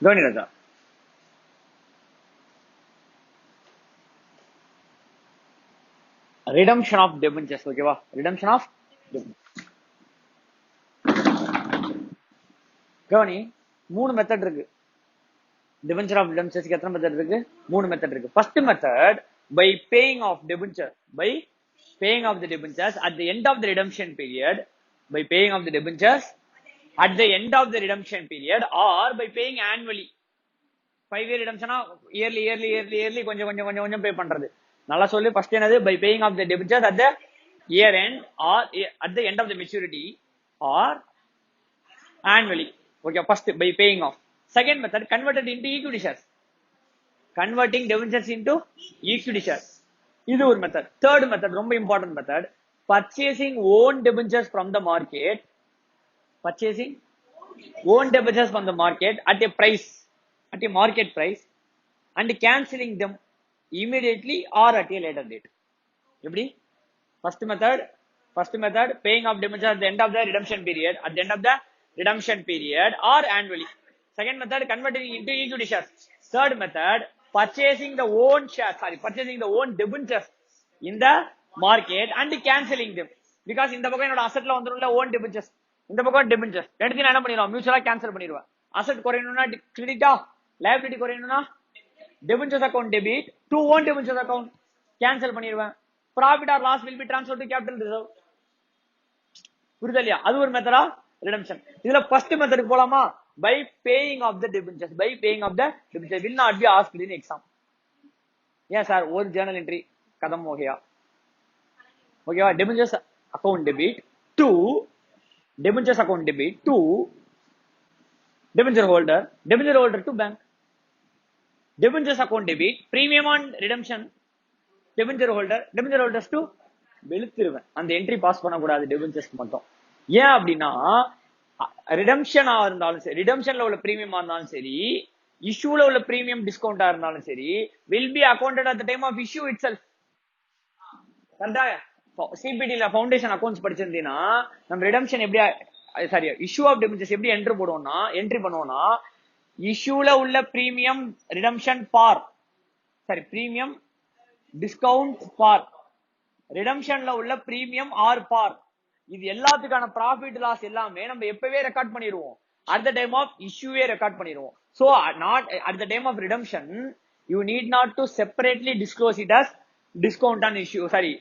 கவனி ராஜா. Redemption of debentures. ஓகேவா? Redemption of கவனி, 3 மெத்தட் இருக்கு. டிபென்ச்சர் ஆஃப் ரிடம்ஷன்ஸ்க்கு எத்தனை மெத்தட் இருக்கு? 3 மெத்தட் இருக்கு. First method by paying off debenture, by paying off the debentures at the end of the redemption period, by paying off the debentures at the end of the redemption period or by paying annually. 5 year redemption yearly கொஞ்சம் பே பண்றது. நல்லா சொல்லு. First என்னது? by paying of the debentures at the year end or at the end of the maturity or annually. Okay, first by paying off. Second method, converted into equity shares, converting debentures into equity shares. இது ஒரு method. Third method ரொம்ப important method, purchasing own debentures from the market, purchasing own debentures from the market at a price, at a market price, and cancelling them immediately or at a later date. எப்படி? first method paying off debentures at the end of the redemption period, at the end of the redemption period or annually. Second method, converting into equity shares. Third method, purchasing the own debentures in the market and cancelling them. Because இந்த பக்கம் என்னோட அசெட்ல வந்துரும்ல own debentures, இந்த பக்கம் debentures, ரெண்டுத்தையும் என்ன பண்ணிடுவோம்? மியூச்சுவலா cancel பண்ணிடுவேன். அசெட் குறையணும்னா கிரெடிட்டா, லைபிலிட்டி குறையணும்னா debentures account debit to own debentures account cancel பண்ணிடுவேன். profit or loss will be transferred to capital reserve. புரியுதா இல்லையா? அது ஒரு மெத்தடா ரிடம்ஷன். இதுல ஃபர்ஸ்ட் மெத்தடுக்கு போலாமா? by paying of the debentures, by paying of the debentures will not be asked in exam. ஏன் sir? ஒரு journal entry கதம் ஓகேயா? ஓகேவா? debentures account debit to debentures account debit to debenture holder to bank. debentures account debit premium on redemption, debenture holders to வெளுத்துருவேன். அந்த entry pass பண்ணக்கூடாது டெபென்ச்சர்ஸ்க்கு மட்டும். ஏன் அப்படின்னா, ரிடம்ஷனா இருந்தாலும் சரி, ரிடம்ஷன்ல உள்ள பிரீமியமா இருந்தாலும் சரி, இஷ்யூல உள்ள பிரீமியம் டிஸ்கவுண்டா இருந்தாலும் சரி, will be accounted at the time of issue itself. கரெக்டா? சிபிடில ஃபவுண்டேஷன் அக்கௌண்ட்ஸ் படிச்சிருந்தீங்கன்னா நம்ம ரிடம்ஷன் எப்படி, சாரி, இஷ்யூ ஆஃப் டெபென்ச்சர்ஸ் எப்படி என்ட்ரி பண்ணுவோம்னா இஷ்யூல உள்ள பிரீமியம் ரிடம்ஷன் பார், சாரி பிரீமியம் டிஸ்கவுண்ட் பார், ரிடம்ஷன்ல உள்ள பிரீமியம் ஆர் பார், இது எல்லாத்துக்கான ப்ராஃபிட் லாஸ் எல்லாமே நம்ம எப்பவே ரெக்கார்ட் பண்ணிடுவோம். அட் த டைம் ஆஃப் இஷ்யூவே ரெக்கார்ட் பண்ணிடுவோம். So not at the time of redemption you need not to separately disclose it as discount on issue, sorry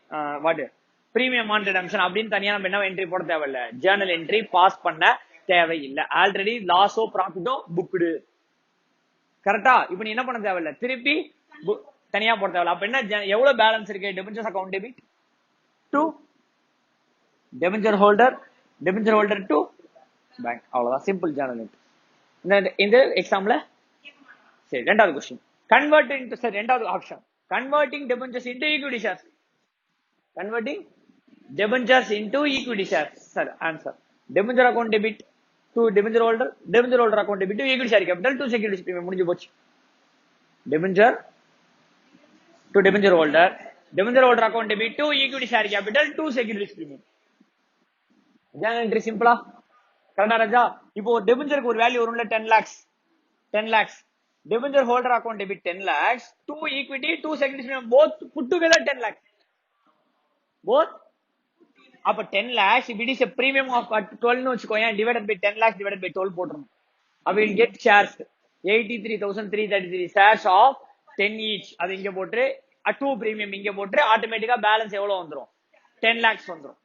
what premium on redemption அப்படின்னு தனியா நம்ம என்ன என்ட்ரி போட தேவையில்ல, ஜேர்னல் என்ட்ரி பாஸ் பண்ண தேவையில்லை. ஆல்ரெடி லாஸோ ப்ராஃபிட்டோ புக்டு. கரெக்டா? இப்ப நீ என்ன பண்ண தேவையில்ல, திருப்பி தனியா போட தேவையில்ல. அப்ப என்ன, எவ்வளவு பேலன்ஸ் இருக்கு? Debentures account debit to debenture holder to bank. அவ்வளவுதான், சிம்பிள் ஜேர்னல் என்ட்ரி. இந்த எக்ஸாம்ல சரி. ரெண்டாவது கொஸ்டின், கன்வெர்ட் இன்டு, சரி ரெண்டாவது option, converting debentures into equity shares, converting debentures into equity shares. sir answer, debenture account debit to debenture holder account debit to equity share capital to securities premium. முடிஞ்சு போச்சு. debenture to debenture holder account debit to equity share capital to securities premium. Journal entry சிம்பிளா? கரெக்டா ராஜா? இப்போ ஒரு டெபென்ச்சருக்கு ஒரு value வரும்ல, 10 lakhs, debenture holder account debit 10 lakhs to equity to securities premium, both put together 10 lakhs, both. அப்ப 10 lakhs if it is a premium of 12 னு வெச்சுக்கோங்க, divided by 10 lakhs divided by 12 போட்டுறணும். அப்ப we'll get shares 83,333 shares of 10 each. அது இங்க போட்டு 2 premium இங்க போட்டு ஆட்டோமேட்டிக்கா பேலன்ஸ் எவ்வளவு வந்துரும்? 10 lakhs வந்துரும்.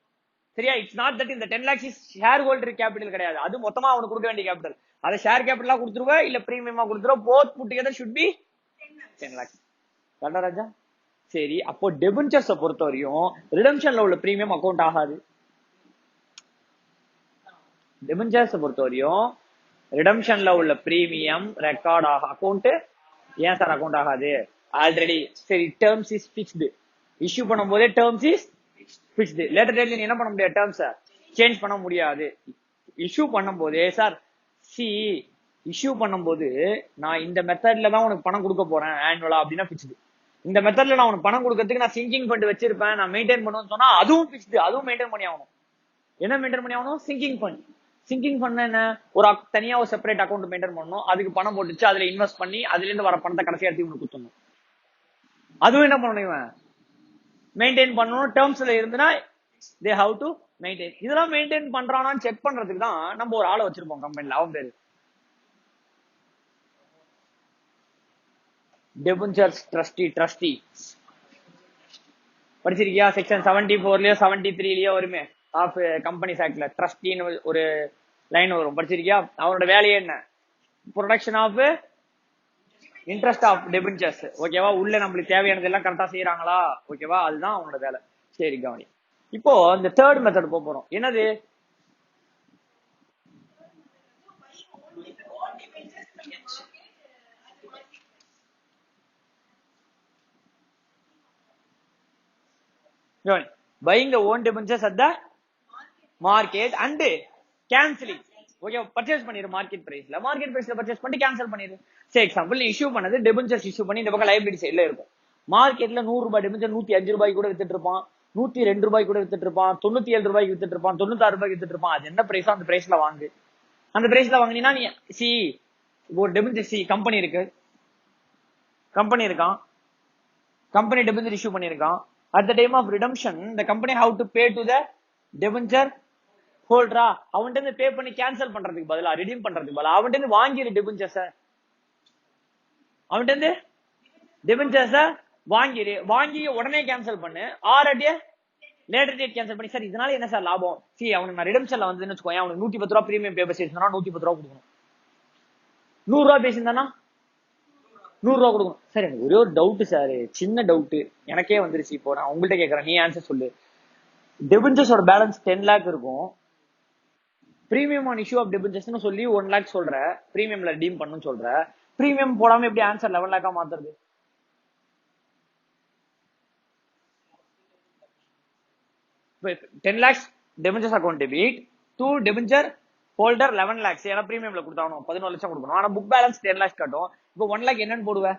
சரியா? இட்ஸ் நாட் தட் இந்த 10 lakhs is share holder capital கிடையாது. அது மொத்தமா அவனுக்கு கொடுக்க வேண்டிய கேபிட்டல். அதை ஷேர் கேபிட்டலா கொடுத்துருவ இல்ல பிரீமியமா கொடுத்துருவ, both put together should be 10 lakhs. கரெக்டா ராஜா? சரி, அப்போ டெபென்ச்சர்ஸ் பொறுத்த வரையும் ரிடம்ஷன்ல உள்ள பிரீமியம் அக்கவுண்ட் ஆகாது. டெபென்ச்சர்ஸ் பொறுத்த வரையும் ரிடம்ஷன்ல உள்ள பிரீமியம் ரெக்கார்ட் அக்கவுண்ட். ஏன் சார் அக்கவுண்ட் ஆகாது? ஆல்ரெடி சரி, டேர்ம்ஸ் இஸ் பிக்ஸ்டு. இஷ்யூ பண்ணும் போதே டேர்ம்ஸ் இஸ் பிக்ஸ்டு. லேட்டர் டேட்ல நீ என்ன பண்ண முடியாது, டேர்ம்ஸ் சேஞ்ச் பண்ண முடியாது. இஷ்யூ பண்ணும் போதே சார் இஷ்யூ பண்ணும்போது நான் இந்த மெத்தட்ல தான் உனக்கு பணம் கொடுக்க போறேன் ஆனுவலா அப்படின்னா பிக்ஸ்டு. இந்த மெத்தட்ல நான் உனக்கு பணம் கொடுக்கறதுக்கு நான் சிங்கிங் ஃபண்ட் வச்சிருப்பேன், நான் மெயின்டைன் பண்ணுவேன்னு சொன்னா அதுவும் பிக்ஸ்டு, அதுவும் மெயின்டைன் பண்ணி ஆகணும். என்ன மெயின்டைன் பண்ணி ஆகணும்? Singing fund. சிங்கிங் பண்ண என்ன, ஒரு தனியா ஒரு செப்பரேட் அக்கௌண்ட் மெயின்டைன் பண்ணணும், அதுக்கு பணம் போட்டுச்சு, அதுல இன்வெஸ்ட் பண்ணி அதுல இருந்து வர பணத்தை கடைசியா எடுத்து இவனுக்கு குத்தணும். அதுவும் என்ன பண்ணணும், இவன் மெயின்டைன் பண்ணணும். டேர்ம்ஸ்ல இருந்துனா they have to maintain. இதெல்லாம் மெயின்டைன் பண்றானான்னு செக் பண்றதுக்கு தான் நம்ம ஒரு ஆளை வச்சிருப்போம் கம்பெனில. அவன் பேரு டெபென்ச்சர்ஸ் ட்ரஸ்டி. படிச்சிருக்கியா? செக்ஷன் 74லயோ 73லயோ வருமே ஆஃப் கம்பெனிஸ் ஆக்ட்ல ட்ரஸ்டின்னு ஒரு லைன் வரும். படிச்சிருக்கியா? அவனோட வேலையே என்ன? Production of interest of debentures. ஓகேவா? உள்ள நம்மளுக்கு தேவையானது எல்லாம் கரெக்டா செய்யறாங்களா? ஓகேவா? அதுதான் அவனோட வேலை. சரி, கவனி. இப்போ இந்த தேர்ட் மெத்தட் போறோம். என்னது? buying the own debentures at the market and cancelling. Okay, purchase பண்ணிரு மார்க்கெட் பிரைஸ்ல பர்ச்சேஸ் பண்ணி கேன்சல் பண்ணிரு. சரி, எக்ஸாம்பிள் இஷ்யூ பண்ணது டெபென்ச்சர்ஸ் இஷ்யூ பண்ணி இந்த பக்கம் லைபிலிட்டி சைடுல இருக்கும். மார்க்கெட்ல 100 ரூபாய் டெபென்ச்சர் 105 ரூபாய்க்கு கூட வித்துட்டு இருப்பான், 102 ரூபாய்க்கு கூட வித்துட்டு இருப்பான், 97 ரூபாய்க்கு வித்துட்டு இருப்பான், 96 ரூபாய்க்கு வித்துட்டு இருப்பான். அது என்ன பிரைஸோ அந்த பிரைஸ்ல வாங்கு. அந்த பிரைஸ்ல வாங்கினா நீ சி ஒரு டெபென்ச்சர் சி கம்பெனி இருக்கான், கம்பெனி டெபென்ச்சர் இஷ்யூ பண்ணிருக்கான். At the time of redemption, the company have to pay to the debenture holder. அவன்கிட்ட பே பண்ணி கேன்சல் பண்றதுக்கு பதிலா, ரிடீம் பண்றதுக்கு பதிலா அவன்கிட்ட வாங்கிரு டெபென்ச்சர்ஸ். அவன்கிட்ட டெபென்ச்சர்ஸ் வாங்கி உடனே கேன்சல் பண்ணு. Or at later date cancel பண்ணி. சார் இதனால என்ன சார் லாபம்? சி அவனுக்கு நான் ரிடம்ஷன்ல வந்து வச்சுக்கோங்க, அவனுக்கு 110 ரூபா பிரீமியம் பே பேசினா 110 ரூபா கொடுக்கணும். 100 ரூபா பேசியிருந்தானா 100 ரூபா கொடுக்கணும். சார் எனக்கு ஒரே ஒரு டவுட் சார், சின்ன டவுட் எனக்கே வந்துருச்சு. இப்போ நான் உங்கள்கிட்ட கேட்கறேன், நீ ஆன்சர் சொல்லு. டெபென்ச்சர்ஸோட பேலன்ஸ் 10 லேக் இருக்கும். பிரீமியம் ஆன் இஷ்யூ ஆஃப் டெபென்ச்சர்ஸ்னு சொல்லி 1 லேக் சொல்ற, பிரீமியம்ல ரிடீம் பண்ணணும்னு சொல்ற. பிரீமியம் போடாம எப்படி ஆன்சர் 11 லேக்கா மாத்துறது? இப்போ 10 lakhs debentures account debit to debenture holder 11 lakhs. ஏன்னா பிரீமியம்ல கொடுத்தாகணும், 11 லட்சம் கொடுக்கணும். ஆனா புக் பேலன்ஸ் 10 lakhs காட்டும். இப்போ 1 lakh என்னன்னு போடுவேன்?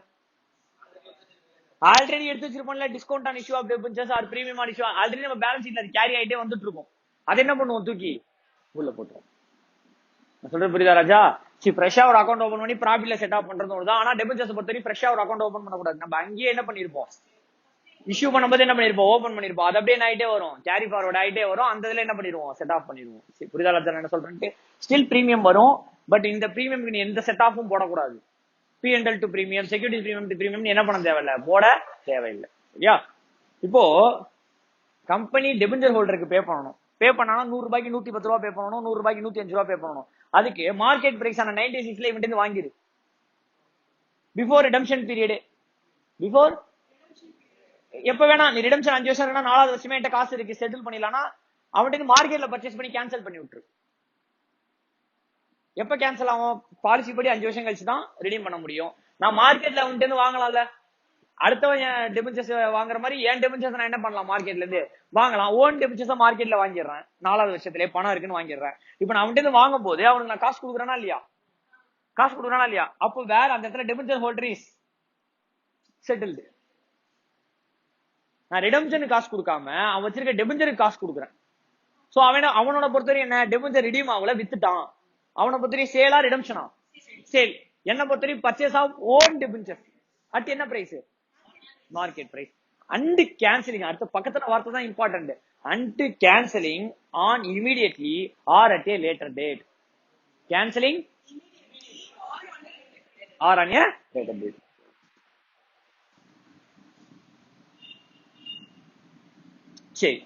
ஆல்ரெடி எடுத்து வச்சிருப்போம்ல, discount on issue of debentures or premium on issue. Already நம்ம பேலன்ஸ் ஷீட்ல அது கேரி ஆயிட்டே வந்துட்டு இருக்கும். அது என்ன பண்ணுவோம்? தூக்கி உள்ள போட்டுரும். நான் சொல்றது புரியுதா ராஜா? சி ஃப்ரெஷ்ஷா ஒரு அக்கௌண்ட் ஓபன் பண்ணி ப்ராஃபிட்ல செட் அப் பண்றது தான். ஆனா டெபென்ச்சர்ஸ் பொறுத்தவரை ஃப்ரெஷ்ஷா ஒரு அக்கௌண்ட் ஓபன் பண்ணக்கூடாது. நம்ம அங்கேயே என்ன பண்ணிருப்போம்? இஷ்யூ பண்ணும்போது என்ன பண்ணிருப்போம்? ஓபன் பண்ணிருப்போம். அது அப்படியே ஆயிட்டே வரும், கேரி ஃபார்வர்ட் ஆயிட்டே வரும். அந்த இதுல என்ன பண்ணிடுவோம்? செட் ஆஃப் பண்ணிடுவோம். புரியுதா ராஜா என்ன சொல்றேன்? ஸ்டில் பிரீமியம் வரும், பட் இந்த பிரீமியம் நீ எந்த செட் ஆஃபும் போடக்கூடாது. P&L to premium, security premium to premium என்ன பண்ண தேவையில்லை, போட தேவையில்லை. சரியா? இப்போ கம்பெனி டெபென்ச்சர் ஹோல்டருக்கு பே பண்ணணும். பே பண்ணா 100 ரூபாய்க்கு 110 ரூபாய் பே பண்ணணும், 100 ரூபாய்க்கு 105 ரூபாய் பே பண்ணணும். அதுக்கு மார்க்கெட் பிரைஸ் ஆன 96ல இவன்ட்டு வாங்கிரு. பிஃபோர் ரிடம்ஷன் பீரியட், பிஃபோர் எப்ப வேணா நீ ரிடம்ஷன் 5 வருஷம் இல்லைன்னா 4வது வருஷமே என்கிட்ட காசு இருக்கு செட்டில் பண்ணிடலாம்னா அவன்கிட்ட மார்க்கெட்ல பர்ச்சேஸ் பண்ணி கேன்சல் பண்ணி விட்டுரு. எப்ப கேன்சல் ஆகும்? பாலிசி படி 5 வருஷம் கழிச்சு தான் ரிடீம் பண்ண முடியும். நான் மார்க்கெட்ல அவன்கிட்ட வாங்கலாம்ல, அடுத்தவன் டெபென்ச்சர்ஸ் வாங்குற மாதிரி என் டெபென்ச்சர்ஸ் நான் என்ன பண்ணலாம்? மார்க்கெட்ல இருந்து வாங்கலாம். ஓன் டெபென்ச்சர்ஸ் மார்க்கெட்ல வாங்கிடுறேன், 4வது வருஷத்துல பணம் இருக்குன்னு வாங்கிடுறேன். இப்ப நான் அவன்கிட்ட வாங்கும் போது அவனுக்கு நான் காசு கொடுக்குறேனா இல்லையா? காசு கொடுக்குறானா இல்லையா? அப்போ வேற அந்த இடத்துல டெபென்ச்சர் ஹோல்டர் இஸ் செட்டில்டு. நான் ரிடம்ஷனுக்கு காசு கொடுக்காம அவன் வச்சிருக்க டெபென்ச்சருக்கு காசு கொடுக்குறேன். சோ அவனோட பொறுத்தவரை என்ன? டெபென்ச்சர் ரிடீம் ஆகல, வித்துட்டான். அவனை பொறுத்தவரை சேலா ரிடம்ஷனா? சேல். என்ன பொறுத்தவரை purchase of own debenture at என்ன price? Market price. And cancelling, அடுத்த பக்கத்துல வார்த்தை தான் important. And cancelling on immediately or at a later date. Cancelling or on a later date. சரி,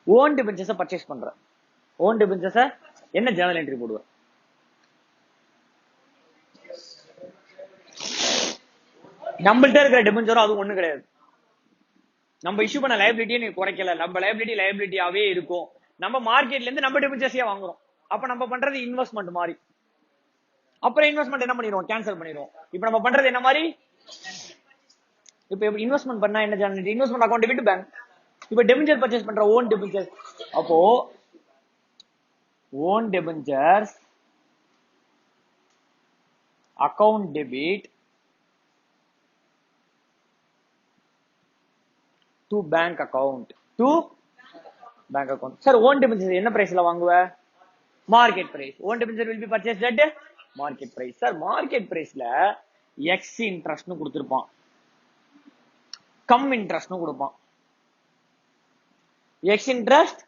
ஓன் டெபென்ச்சர்ஸ் பர்ச்சேஸ் பண்ற. ஓன் டெபென்ச்சர்ஸ் என்ன journal entry போடுவ? நம்மள்ட்ட இருக்கிற டெபென்ச்சரும் அது ஒண்ணு கிடையாது. நம்ம இஷ்யூ பண்ண லைபிலிட்டியை நீ குறைக்கல, நம்ம லைபிலிட்டியாவே இருக்கும். நம்ம மார்க்கெட்ல இருந்து நம்ம டெபென்ச்சர்ஸையே வாங்குறோம். அப்ப நம்ம பண்றது இன்வெஸ்ட்மெண்ட் மாதிரி. அப்புறம் இன்வெஸ்ட்மெண்ட் என்ன பண்ணிடுவோம்? கேன்சல் பண்ணிடுவோம். இப்ப நம்ம பண்றது என்ன மாதிரி? இப்ப இன்வெஸ்ட்மெண்ட் பண்ணா என்ன journal? Investment account debit bank. இப்ப டெபென்ச்சர் பர்ச்சேஸ் பண்ற ஓன் டெபென்ச்சர். அப்போ own debentures account debit to bank account. To bank account. Sir own debentures என்ன பிரைஸ்ல வாங்குவ? market price. Own debenture will be purchased at market price. Sir, market price la x interest nu கொடுத்திருப்பான், cum interest nu கொடுப்பான். x interest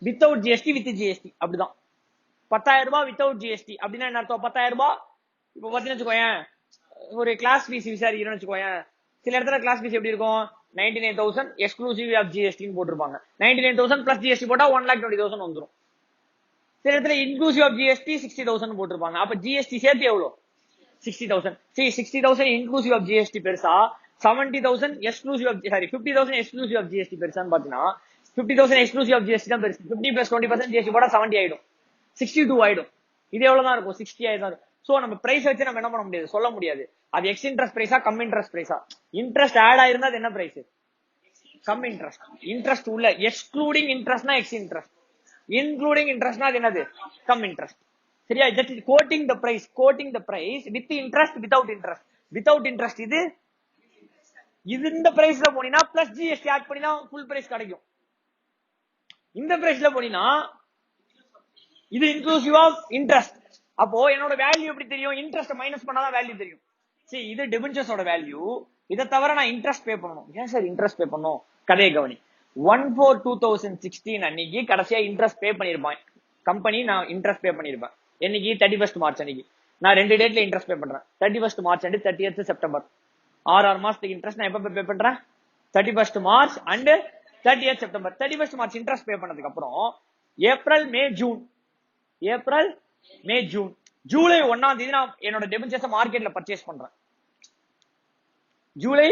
without GST with GST அப்படிதான். 10,000 ரூபாய் without GST அப்படின்னா என்ன அர்த்தம்? 10,000 ரூபாய் இப்போ பார்த்தீங்கன்னு வச்சுக்கோயேன், ஒரு கிளாஸ் ஃபீஸ் விசாரிக்கிறோம்னு வச்சுக்கோயேன், சில இடத்துல கிளாஸ் ஃபீஸ் எப்படி இருக்கும், 99,000 எக்ஸ்க்ளூசிவ் ஆஃப் ஜிஎஸ்டின்னு போட்டிருப்பாங்க. 99,000 பிளஸ் ஜிஎஸ்டி போட்டா 1,20,000 வந்துடும். சில இடத்துல இன்க்ளூசிவ் ஆஃப் ஜிஎஸ்டி 60,000 போட்டிருப்பாங்க. அப்ப ஜிஎஸ்டி சேர்த்து எவ்வளோ? 60,000. சரி, 60,000 இன்க்ளூசிவ் ஆஃப் ஜிஎஸ்டி பெருசா, 70,000 exclusive of sorry 50,000 exclusive of GST பெருசான்னு பாத்தீங்கன்னா 50,000 எக்ஸ்க்ளூசிவ் ஆஃப் ஜிஎஸ்டி தான் பெருசு. 50 பிளஸ் 20% ஜிஎஸ்டி போட்டா 70 ஆயிடும், 62 ஆயிடும். இது எவ்வளவுதான் இருக்கும்? 60 ஆயிடும். சோ நம்ம பிரைஸ் வச்சு நம்ம என்ன பண்ண முடியாது, சொல்ல முடியாது அது எக்ஸ் இன்ட்ரெஸ்ட் பிரைஸா கம் இன்ட்ரெஸ்ட் பிரைஸா. இன்ட்ரெஸ்ட் ஆட் ஆயிருந்தா அது என்ன பிரைஸ்? Cum interest. இன்ட்ரெஸ்ட் உள்ள எக்ஸ்க்ளூடிங் இன்ட்ரெஸ்ட்னா எக்ஸ் இன்ட்ரெஸ்ட், இன்க்ளூடிங் இன்ட்ரெஸ்ட்னா அது என்னது? Cum interest. சரியா? That is quoting the price, quoting the price with interest without interest. Without interest இது இந்த பிரைஸ்ல போனீனா பிளஸ் ஜிஎஸ்டி ஆட் பண்ணினா ஃபுல் பிரைஸ் கிடைக்கும். இந்த பிரைஸ்ல போனீனா இது இன்க்ளூசிவ் ஆஃப் இன்ட்ரெஸ்ட். அப்போ என்னோட வேல்யூ எப்படி தெரியும்? இன்ட்ரெஸ்ட் மைனஸ் பண்ணாதான் வேல்யூ தெரியும். சரி, இது டிபென்ச்சர்ஸோட வேல்யூ. இதை தவிர நான் இன்ட்ரெஸ்ட் பே பண்ணணும். ஏன் சார் இன்ட்ரெஸ்ட் பே பண்ணணும்? கதையை கவனி. 1/4/2016 அன்னைக்கு கடைசியா இன்ட்ரெஸ்ட் பே பண்ணிருப்பேன் கம்பெனி. நான் இன்ட்ரெஸ்ட் பே பண்ணிருப்பேன் என்னைக்கு? 31 மார்ச் அன்னைக்கு. நான் 2 டேட்ல இன்ட்ரெஸ்ட் பே பண்றேன். 31 மார்ச் அண்ட் 30th செப்டம்பர். 6 மாசத்துக்கு இன்ட்ரெஸ்ட் நான் எப்ப பே பண்றேன்? 31 March and 30th September. 31 March interest பே பண்ணதுக்கு அப்புறம் April May June, April May June, July 1ஆம் தேதி நான் என்னோட டெபென்ச்சர்ஸ் மார்க்கெட்ல பர்ச்சேஸ் பண்றேன். ஜூலை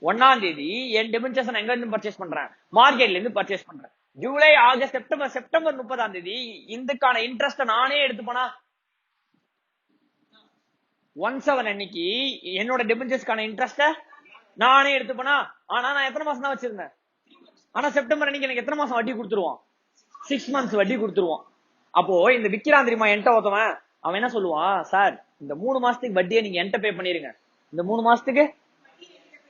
1ஆம் தேதி என் டெபென்ச்சர்ஸ் நான் எங்க இருந்து பர்ச்சேஸ் பண்றேன்? மார்க்கெட்ல இருந்து பர்ச்சேஸ் பண்றேன். ஜூலை, ஆகஸ்ட், செப்டம்பர், செப்டம்பர் 30ஆம் தேதி இதுக்கான இன்ட்ரெஸ்ட் நானே எடுத்துப்பேனா? 17 அன்னைக்கு என்னோட டெபென்ச்சர்ஸ்க்கான இன்ட்ரெஸ்ட நானே எடுத்துப்பேனா? ஆனா நான் எத்தனை மாசம் தான் வச்சிருந்தேன்? ஆனா செப்டம்பர் அன்னைக்கு எனக்கு எத்தனை மாசம் வட்டி கொடுத்துருவான்? 6 months வட்டி கொடுத்துருவான். அப்போ இந்த விக்கிறான் தெரியுமா என்கிட்ட ஒருத்தவன், அவன் என்ன சொல்லுவான்? சார் இந்த 3 மாசத்துக்கு வட்டியை நீங்க என்கிட்ட பே பண்ணிருங்க, இந்த 3 மாசத்துக்கு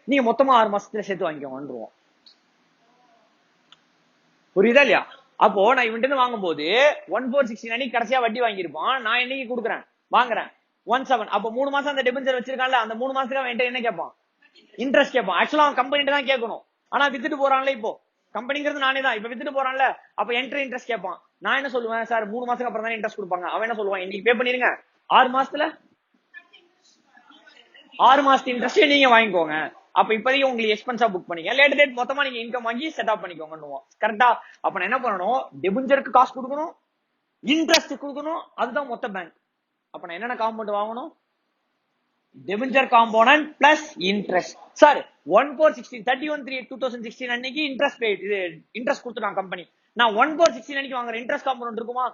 நீங்க மொத்தமா 6 மாசத்துல சேர்த்து வாங்கிக்கோங்கன்றுவோம். புரியுதா இல்லையா? அப்போ நான் இவன்ட்டு வாங்கும் போது 1/4/16 அன்னைக்கு கடைசியா வட்டி வாங்கியிருப்பான். நான் என்னைக்கு கொடுக்குறேன்? வாங்குறேன் 17. அப்போ 3 மாசம் அந்த டெபென்ச்சர் வச்சிருக்கான்ல, அந்த 3 மாசத்துக்கு அவன் என்ன கேட்பான்? இன்ட்ரெஸ்ட் கேட்பான். ஆக்சுவலா அவன் கம்பெனிட்டு தான் கேட்கணும். ஆனா வித்துட்டு போறான்ல, இப்போ கம்பெனிங்கிறது நானே தான், இப்ப வித்துட்டு போறான்ல, அப்ப என்ட்ரி இன்ட்ரெஸ்ட் கேட்பான். நான் என்ன சொல்லுவேன்? சார் 3 மாசத்துக்கு அப்புறம் தான் இன்ட்ரெஸ்ட் கொடுப்பாங்க. அவன் என்ன சொல்லுவான்? இன்னைக்கு பே பண்ணிருங்க, 6 மாசத்துல 6 மாசத்து இன்ட்ரெஸ்ட் நீங்க வாங்கிக்கோங்க. அப்ப இப்போதைக்கு உங்களுக்கு எக்ஸ்பென்ஸா புக் பண்ணிக்க, லேட் டேட் மொத்தமா நீங்க இன்கம் வாங்கி செட் அப் பண்ணிக்கோங்க. கரெக்டா? அப்ப நான் என்ன பண்ணணும்? டெபென்ச்சருக்கு காசு கொடுக்கணும், இன்ட்ரெஸ்ட் கொடுக்கணும், அதுதான் மொத்த பேங்க். அப்ப நான் என்னென்ன காம்பவுண்ட் வாங்கணும்? டெபென்ச்சர் காம்போனன்ட் பிளஸ் இன்ட்ரெஸ்ட். சார் 1/4/16 31/3/2016 அன்னைக்கு இன்ட்ரெஸ்ட் பே இன்ட்ரெஸ்ட் கொடுத்துட்டான் கம்பெனி. நான் 1/4/16 அன்னைக்கு வாங்குற இன்ட்ரெஸ்ட் காம்போனன்ட் இருக்குமா?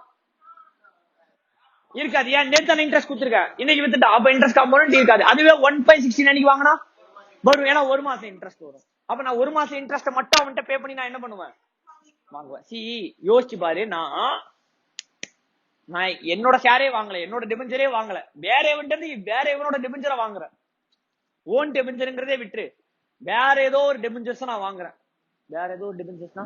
இருக்காது. ஏன்? நேத்து இன்ட்ரெஸ்ட் கொடுத்துருக்க, இன்னைக்கு வித்துட்டா, அப்ப இன்ட்ரெஸ்ட் காம்போனன்ட் இருக்காது. அதுவே 1/5/16 அன்னைக்கு வாங்கினா வரும், ஏன்னா ஒரு மாசம் இன்ட்ரெஸ்ட் வரும். அப்ப நான் ஒரு மாசம் இன்ட்ரெஸ்ட் மட்டும் அவன்கிட்ட பே பண்ணி நான் என்ன பண்ணுவேன்? வாங்குவேன். சி யோசிச்சு பாரு, நான் என்னோட ஷேரே வாங்கல, என்னோட டெபென்ச்சரே வாங்கல, வேற இவனோட டெபென்ச்சரை வாங்குறேன். ஓன் டெபென்ச்சர்ங்கிறதே விட்டு வேற ஏதோ ஒரு டெபென்ச்சர்ஸ் நான் வாங்குறேன். வேற ஏதோ ஒரு டெபென்ச்சர்ஸ்னா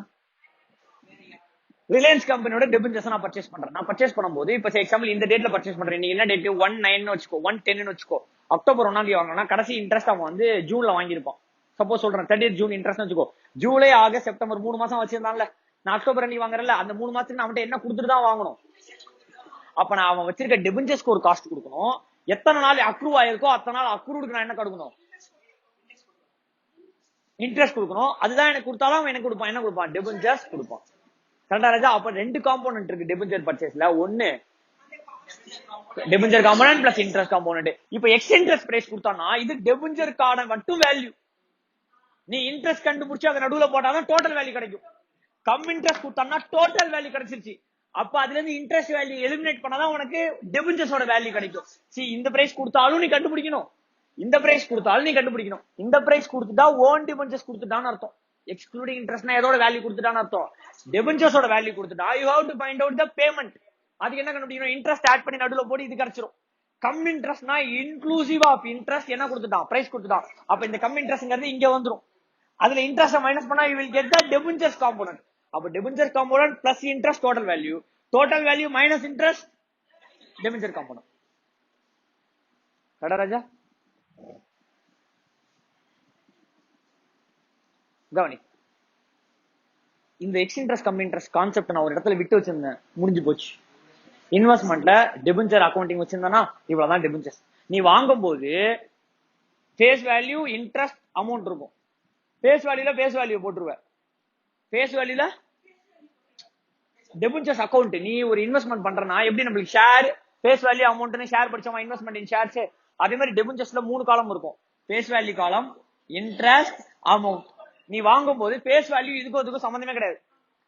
ரிலையன்ஸ் கம்பெனியோட டெபென்ச்சர்ஸ் நான் பர்ச்சேஸ் பண்றேன். நான் பர்ச்சேஸ் பண்ணும்போது இப்ப எக்ஸாம்பிள் இந்த டேட்ல பர்ச்சேஸ் பண்றேன். நீங்க என்ன டேட்? 19 வச்சுக்கோ, 1/10 வச்சுக்கோ. அக்டோபர் 1ஆம் தேதி வாங்கினா கடைசி இன்ட்ரெஸ்ட் அவன் வந்து ஜூன்ல வாங்கியிருப்பான். சப்போஸ் சொல்றேன் 30th ஜூன் இன்ட்ரெஸ்ட் வச்சுக்கோ. ஜூலை, ஆகஸ்ட், செப்டம்பர் 3 மாசம் வச்சிருந்தான்ல, நான் அக்டோபர் அன்னைக்கு வாங்குறேன்ல, அந்த 3 மாசத்துக்கு நான் அவன்கிட்ட என்ன கொடுத்துட்டு தான் வாங்கணும். அப்ப நான் அவன் வச்சிருக்க டெபென்ச்சர்ஸ்க்கு ஒரு காஸ்ட் கொடுக்கணும். எத்தனை நாள் அக்ரூவ் ஆயிருக்கோ அத்தனை நாள் அக்ரூவுக்கு நான் என்ன கொடுக்கணும்? இன்ட்ரெஸ்ட் கொடுக்கணும். அதுதான் எனக்கு கொடுத்தாலும் அவன் எனக்கு கொடுப்பான். என்ன கொடுப்பான்? டெபென்ச்சர்ஸ் கொடுப்பான். கரெக்டா ராஜா? அப்ப 2 காம்போனன்ட் இருக்கு டெபென்ச்சர் பர்ச்சேஸ்ல. ஒன்னு டெபென்ச்சர் காம்போனன்ட் பிளஸ் இன்ட்ரெஸ்ட் காம்போனன்ட். இப்ப எக்ஸ் இன்ட்ரெஸ்ட் பிரைஸ் கொடுத்தானா இது டெபென்ச்சருக்கான மட்டும் வேல்யூ. நீ இன்ட்ரெஸ்ட் கண்டுபிடிச்சு அதை நடுவுல போட்டாதான் டோட்டல் வேல்யூ கிடைக்கும். கம் இன்ட்ரெஸ்ட் கொடுத்தானா டோட்டல் வேல்யூ கிடைச்சிருச்சு. அப்ப அதுல இருந்து இன்ட்ரெஸ்ட் வேல்யூ எலிமினேட் பண்ணாதான் உனக்கு டெபென்ச்சர்ஸோட வேல்யூ கிடைக்கும். சரி, இந்த பிரைஸ் கொடுத்தாலும் நீ கண்டுபிடிக்கணும், இந்த பிரைஸ் கொடுத்தாலும் நீ கண்டுபிடிக்கணும். இந்த பிரைஸ் கொடுத்துட்டா ஓன் டெபென்ச்சர்ஸ் கொடுத்துட்டான்னு அர்த்தம். எக்ஸ்க்ளூடிங் இன்ட்ரெஸ்ட்னா எதோட வேல்யூ கொடுத்துட்டான்னு அர்த்தம்? டெபென்ச்சர்ஸோட வேல்யூ கொடுத்துட்டா. You have to find out the payment. அதுக்கு என்ன கண்டுபிடிக்கணும்? இன்ட்ரெஸ்ட் ஆட் பண்ணி நடுவுல போட்டு இது கிடைச்சிரும். கம் இன்ட்ரெஸ்ட்னா இன்க்ளூசிவ் ஆஃப் இன்ட்ரெஸ்ட் என்ன கொடுத்துட்டான்? பிரைஸ் கொடுத்துட்டான். அப்ப இந்த கம் இன்ட்ரெஸ்ட்ங்கிறது இங்க வந்துரும். அதுல இன்ட்ரெஸ்ட் மைனஸ் பண்ணா you will get the debentures component. அப்ப debenture component plus interest total value. Total value minus interest debenture compound. கடா ராஜா கவனி, இந்த ex interest cum interest concept நான் ஒரு இடத்துல விட்டு வச்சிருந்தேன், முடிஞ்சு போச்சு. இன்வெஸ்ட்மெண்ட்ல டெபிஞ்சர் அக்கௌண்டிங் வச்சிருந்தா இவ்வளவுதான் டெபிஞ்சர்ஸ். நீ வாங்கும் போது ஃபேஸ் வேல்யூ இன்ட்ரெஸ்ட் அமௌண்ட் இருக்கும். ஃபேஸ் வேல்யூல ஃபேஸ் வேல்யூ போட்டுருவேன். ஃபேஸ் வேல்யூல டெபிஞ்சர்ஸ் அக்கௌண்ட். நீ ஒரு இன்வெஸ்ட்மெண்ட் பண்றனா எப்படி நம்மளுக்கு ஷேர் ஃபேஸ் வேல்யூ அமௌண்ட்னு ஷேர் படிச்சோமா, இன்வெஸ்ட்மெண்ட் இன் ஷேர்ஸ், அதே மாதிரி டெபிஞ்சர்ஸ்ல 3 காலம் இருக்கும். ஃபேஸ் வேல்யூ காலம், இன்ட்ரெஸ்ட், அமௌண்ட். நீ வாங்கும் போது ஃபேஸ் வேல்யூ இதுக்கும் சம்பந்தமே கிடையாது.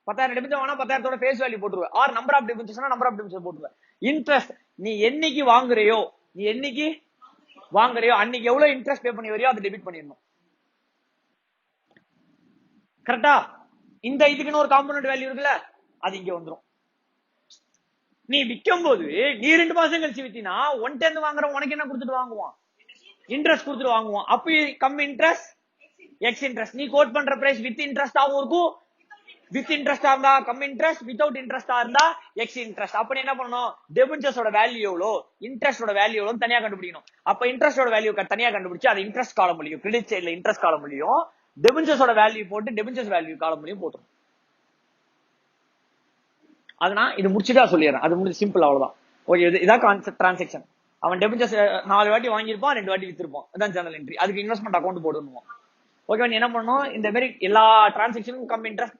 10,000 டெபிஞ்சர் வாங்கினா 10,000 ஃபேஸ் வேல்யூ போட்டுருவேன். ஆர் நம்பர் ஆஃப் டெபிஞ்சர்ஸ்னா நம்பர் ஆஃப் டெபிஞ்சர் போட்டுருவேன். இன்ட்ரெஸ்ட் நீ என்னைக்கு வாங்குறியோ அன்னைக்கு எவ்வளவு இன்ட்ரெஸ்ட் பே பண்ணி வரையோ அதை டெபிட் பண்ணிடணும். கரெக்டா? இந்த இதுக்குன்னு ஒரு காம்பனன்ட் வேல்யூ இருக்குல்ல, அது இங்க வந்துடும். நீ விற்கும் போது நீ 2 மாசம் கழிச்சு வித்தினா 110 வாங்குற உனக்கு என்ன கொடுத்துட்டு வாங்குவான்? இன்ட்ரெஸ்ட் கொடுத்துட்டு வாங்குவான். அப்ப கம் இன்ட்ரெஸ்ட் எக்ஸ் இன்ட்ரெஸ்ட். நீ கோட் பண்ற பிரைஸ் வித் இன்ட்ரெஸ்ட் ஆகும் இருக்கும். வித் இன்ட்ரெஸ்டா இருந்தா கம் இன்ட்ரெஸ்ட், வித்வுட் இன்ட்ரெஸ்டா இருந்தா எக்ஸ் இன்ட்ரெஸ்ட். அப்ப என்ன பண்ணணும்? டெபிஞ்சர்ஸோட வேல்யூ எவ்வளோ, இன்ட்ரெஸ்டோட வேல்யூ எவ்வளோ தனியா கண்டுபிடிக்கணும். அப்ப இன்ட்ரெஸ்டோட வேல்யூ தனியா கண்டுபிடிச்சு அது இன்ட்ரெஸ்ட் காலம் முடியும், கிரெடிட் சைடுல இன்ட்ரெஸ்ட் காலம் முடியும். டெபிஞ்சர்ஸோட வேல்யூ போட்டு டெபிஞ்சர்ஸ் வேல்யூ காலம் முடியும் போட்டுரும். அதனால இது முடிச்சுட்டா சொல்லிடுறேன், அது முடிஞ்சு சிம்பிள், அவ்வளவுதான். ஓகே, இதான் கான்செப்ட். டிரான்சாக்ஷன் அவன் டெபிஞ்சர்ஸ் 4 வாட்டி வாங்கியிருப்பான், 2 வாட்டி வித்திருப்பான். அதான் ஜர்னல் என்ட்ரி. அதுக்கு இன்வெஸ்ட்மெண்ட் அக்கௌண்ட் போடணும். ஓகே, நீ என்ன பண்ணணும்? இந்த மாதிரி எல்லா டிரான்சாக்ஷனுக்கும் கம் இன்ட்ரெஸ்ட்,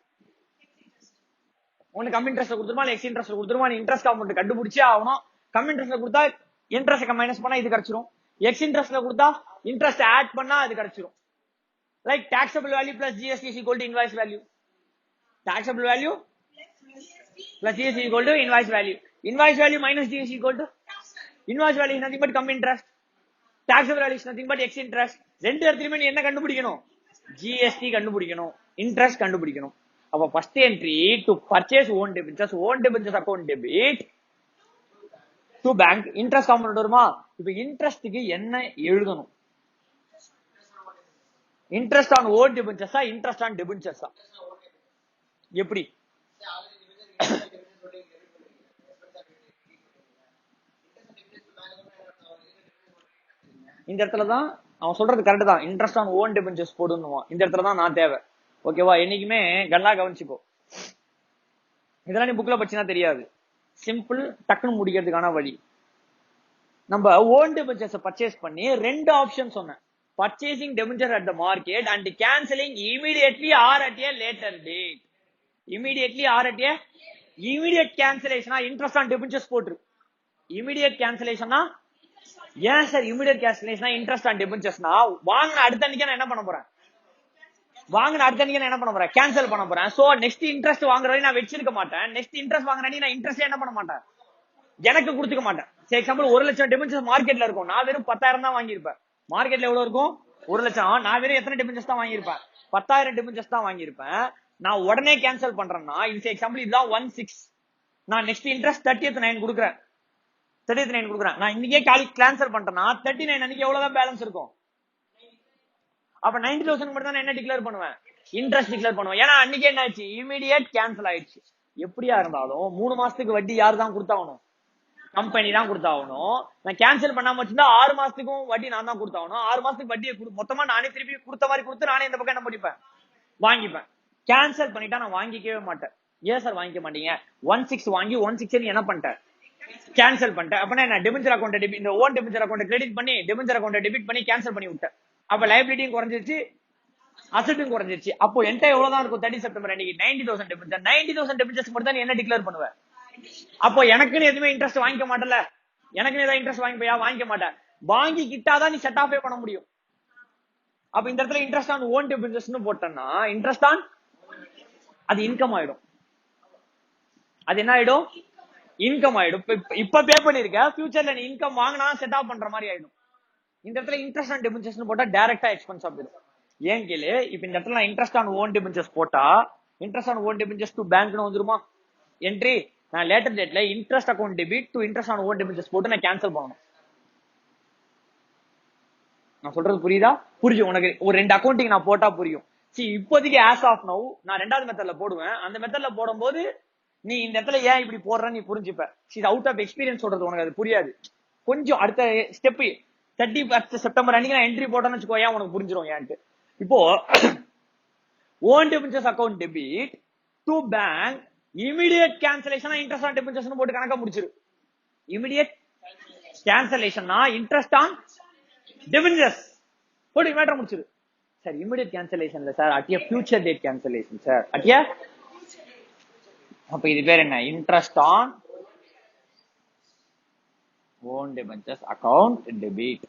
உனக்கு கம் இன்ட்ரெஸ்ட் கொடுத்துருமா இல்ல எக்ஸ் இன்ட்ரெஸ்ட் கொடுத்துருமா, நீ இன்ட்ரெஸ்ட் அமௌண்ட் கண்டுபிடிச்சே ஆகணும். கம் இன்ட்ரெஸ்ட் கொடுத்தா இன்ட்ரெஸ்ட் மைனஸ் பண்ணா இது கிடைச்சிரும். எக்ஸ் இன்ட்ரெஸ்ட்ல கொடுத்தா இன்ட்ரெஸ்ட் ஆட் பண்ணா அது கிடைச்சிரும். Like taxable value plus GST is equal to invoice value. Taxable value plus GST is equal to invoice value. Invoice value minus GST is equal to invoice value is nothing but come interest. Taxable value is nothing but X interest. ரெண்டு இடத்துலயுமே நீ என்ன கண்டுபிடிக்கணும்? GST கண்டுபிடிக்கணும், interest கண்டுபிடிக்கணும். அப்ப first entry to purchase own debentures account debit to bank. Interest component வருமா? இப்ப இன்ட்ரெஸ்ட்க்கு என்ன எழுதணும்? இன்ட்ரெஸ்ட் ஆன் ஓன் டெபிச்சர்ஸா, இன்ட்ரெஸ்ட் ஆன் டெபிச்சர்ஸா? எப்படி? இந்த இடத்துலதான் அவன் சொல்றது கரெக்ட் தான். இன்ட்ரெஸ்ட் ஆன் ஓன் டெபிச்சர்ஸ் போடுவான். இந்த இடத்துலதான் நான் தேவை. ஓகேவா? என்னைக்குமே கல்லா கவனிச்சுக்கோ. இதெல்லாம் நீ புக்ல பச்சினா தெரியாது. சிம்பிள், டக்குன்னு முடிக்கிறதுக்கான வழி. நம்ம ஓன் டெபிச்சர்ஸ் பர்ச்சேஸ் பண்ணி 2 ஆப்ஷன் சொன்னேன். Purchasing debenture at the market and cancelling immediately or at a later date. Immediately or at a immediate கேன்சலேஷனா இன்ட்ரெஸ்ட் ஆன் டெபிச்சர்ஸ் போட்டுரு. இமீடியட் கேன்சலேஷனா ஏன் சார் இமீடியட் கேன்சலேஷனா இன்ட்ரெஸ்ட் ஆன் டெபிச்சர்ஸ்னா வாங்கின அடுத்த அன்னைக்கு நான் என்ன பண்ண போறேன்? கேன்சல் பண்ண போறேன். சோ நெக்ஸ்ட் இன்ட்ரெஸ்ட் வாங்குற வரை நான் வச்சிருக்க மாட்டேன். நெக்ஸ்ட் இன்ட்ரெஸ்ட் வாங்குற நான் இன்ட்ரெஸ்ட் என்ன பண்ண மாட்டேன்? எனக்கு கொடுத்துக்க மாட்டேன். ஃபார் எக்ஸாம்பிள் 1 லட்சம் டெபிச்சர்ஸ் மார்க்கெட்ல இருக்கும். நான் வெறும் 10,000 தான் வாங்கியிருப்பேன். மார்க்கெட்ல எவ்வளவு இருக்கும்? 1 லட்சம். நான் வெறும் எத்தனை டெபிச்சர்ஸ் தான் வாங்கியிருப்பேன்? 10,000 டெபிச்சர்ஸ் தான் வாங்கியிருப்பேன். நான் உடனே கேன்சல் பண்றேன்னா இந்த எக்ஸாம்பிள் இதுதான் 16. நான் நெக்ஸ்ட் இன்ட்ரெஸ்ட் 30th கொடுக்குறேன். நான் இன்னைக்கே கேன்சல் பண்றேன்னா 39 அன்னைக்கு எவ்வளவுதான் பேலன்ஸ் இருக்கும்? அப்ப 90,000 மட்டும் தான் என்ன டிக்ளேர் பண்ணுவேன்? இன்ட்ரெஸ்ட் டிக்ளேர் பண்ணுவேன். ஏன்னா அன்னைக்கு என்ன ஆச்சு? இமீடியட் கேன்சல் ஆயிடுச்சு. எப்படியா இருந்தாலும் 3 மாசத்துக்கு வட்டி யாரு தான் கொடுத்தாகணும்? கம்பெனி தான் கொடுத்தாகணும். நான் கேன்சல் பண்ணாம வச்சிருந்தா 6 மாசத்துக்கும் வட்டி நான் தான் கொடுத்தாகணும். 6 மாசத்துக்கு வட்டியை மொத்தமா நானே திருப்பி கொடுத்த மாதிரி கொடுத்து நானே இந்த பக்கம் என்ன பண்ணிப்பேன்? வாங்கிப்பேன். கேன்சல் பண்ணிட்டா நான் வாங்கிக்கவே மாட்டேன். ஏன் சார் வாங்கிக்க மாட்டீங்க? 16 வாங்கி 16 என்ன பண்ணிட்டேன்? கேன்சல் பண்ணிட்டேன். அப்ப நான் டெபிச்சர் அக்கௌண்ட் டெபிட், இந்த ஓன் டெபிச்சர் அக்கௌண்ட் கிரெடிட் பண்ணி டெபிச்சர் அக்கௌண்ட் டெபிட் பண்ணி கேன்சல் பண்ணி விட்டேன். அப்ப லைபிலிட்டியும் குறைஞ்சிருச்சு, அசெட்டும் குறைஞ்சிருச்சு. அப்போ என்கிட்ட எவ்வளவுதான் இருக்கும்? 30 செப்டம்பர் அன்னைக்கு 90,000 டெபிச்சர். 90,000 டெபிச்சர்ஸ் மட்டும் தான் என்ன டிக்ளேர் பண்ணுவேன்? அப்போ எனக்குன்னு எதுவுமே இன்ட்ரெஸ்ட் வாங்கிக்க மாட்டல. எனக்குன்னு ஏதாவது இன்ட்ரெஸ்ட் வாங்கிக்க மாட்டேன். வாங்கி கிட்டாதான் நீ செட் ஆஃபே பண்ண முடியும். அப்ப இந்த இடத்துல இன்ட்ரெஸ்ட் ஆன் ஓன் டெபிச்சர்ஸ்னு போட்டேன்னா இன்ட்ரெஸ்ட் ஆன் அது இன்கம் ஆயிடும். அது என்ன ஆயிடும்? இன்கம் ஆயிடும். இப்ப பே பண்ணிருக்க, ஃபியூச்சர்ல நீ இன்கம் வாங்கினா செட் ஆஃப் பண்ற மாதிரி ஆயிடும். இந்த இடத்துல இன்ட்ரெஸ்ட் ஆன் டெபிச்சர்ஸ் போட்டா டைரக்டா எக்ஸ்பென்ஸ் ஆகிடும். ஏன் கேளு, இப்ப இந்த இடத்துல இன்ட்ரெஸ்ட் ஆன் ஓன் டெபிச்சர்ஸ் போட்டா interest on own debentures to பேங்க்னு வந்துருமா? என்ட்ரி நான் லேட்டர் டேட்ல interest account debit to interest on own debentures போட்டு நான் கேன்சல் பண்ணணும். நான் சொல்றது புரியுதா? புரியும் உனக்கு? ஒரு 2 அக்கௌண்டிங் நான் போட்டா புரியும். இப்போதைக்கு ஆஸ் ஆஃப் நவ் நான் 2வது மெத்தட்ல போடுவேன். அந்த மெத்தட்ல போடும்போது நீ இந்த இடத்துல ஏன் இப்படி போடுற நீ புரிஞ்சுப்ப. இது அவுட் ஆஃப் எக்ஸ்பீரியன்ஸ் சொல்றது, உனக்கு அது புரியாது. கொஞ்சம் அடுத்த ஸ்டெப் 31st செப்டம்பர் அன்னைக்கு நான் என்ட்ரி போட்டேன்னு வச்சுக்கோ, ஏன் உனக்கு புரிஞ்சிடும் ஏன்ட்டு. இப்போ own debentures account debit to bank immediate cancellation interest on debentures போட்டு கணக்கா முடிச்சிரு. இமிடியேட் கேன்சலேஷன்னா இன்ட்ரெஸ்ட் ஆன் டெபிச்சர்ஸ் போட்டு மேட்டர் முடிச்சிரு. சார் இமிடியேட் கேன்சலேஷன்ல சார் அட்டிய ஃபியூச்சர் டேட் கேன்சலேஷன் சார் அட்டிய. அப்ப இது பேர் என்ன? Interest on own debentures account debit.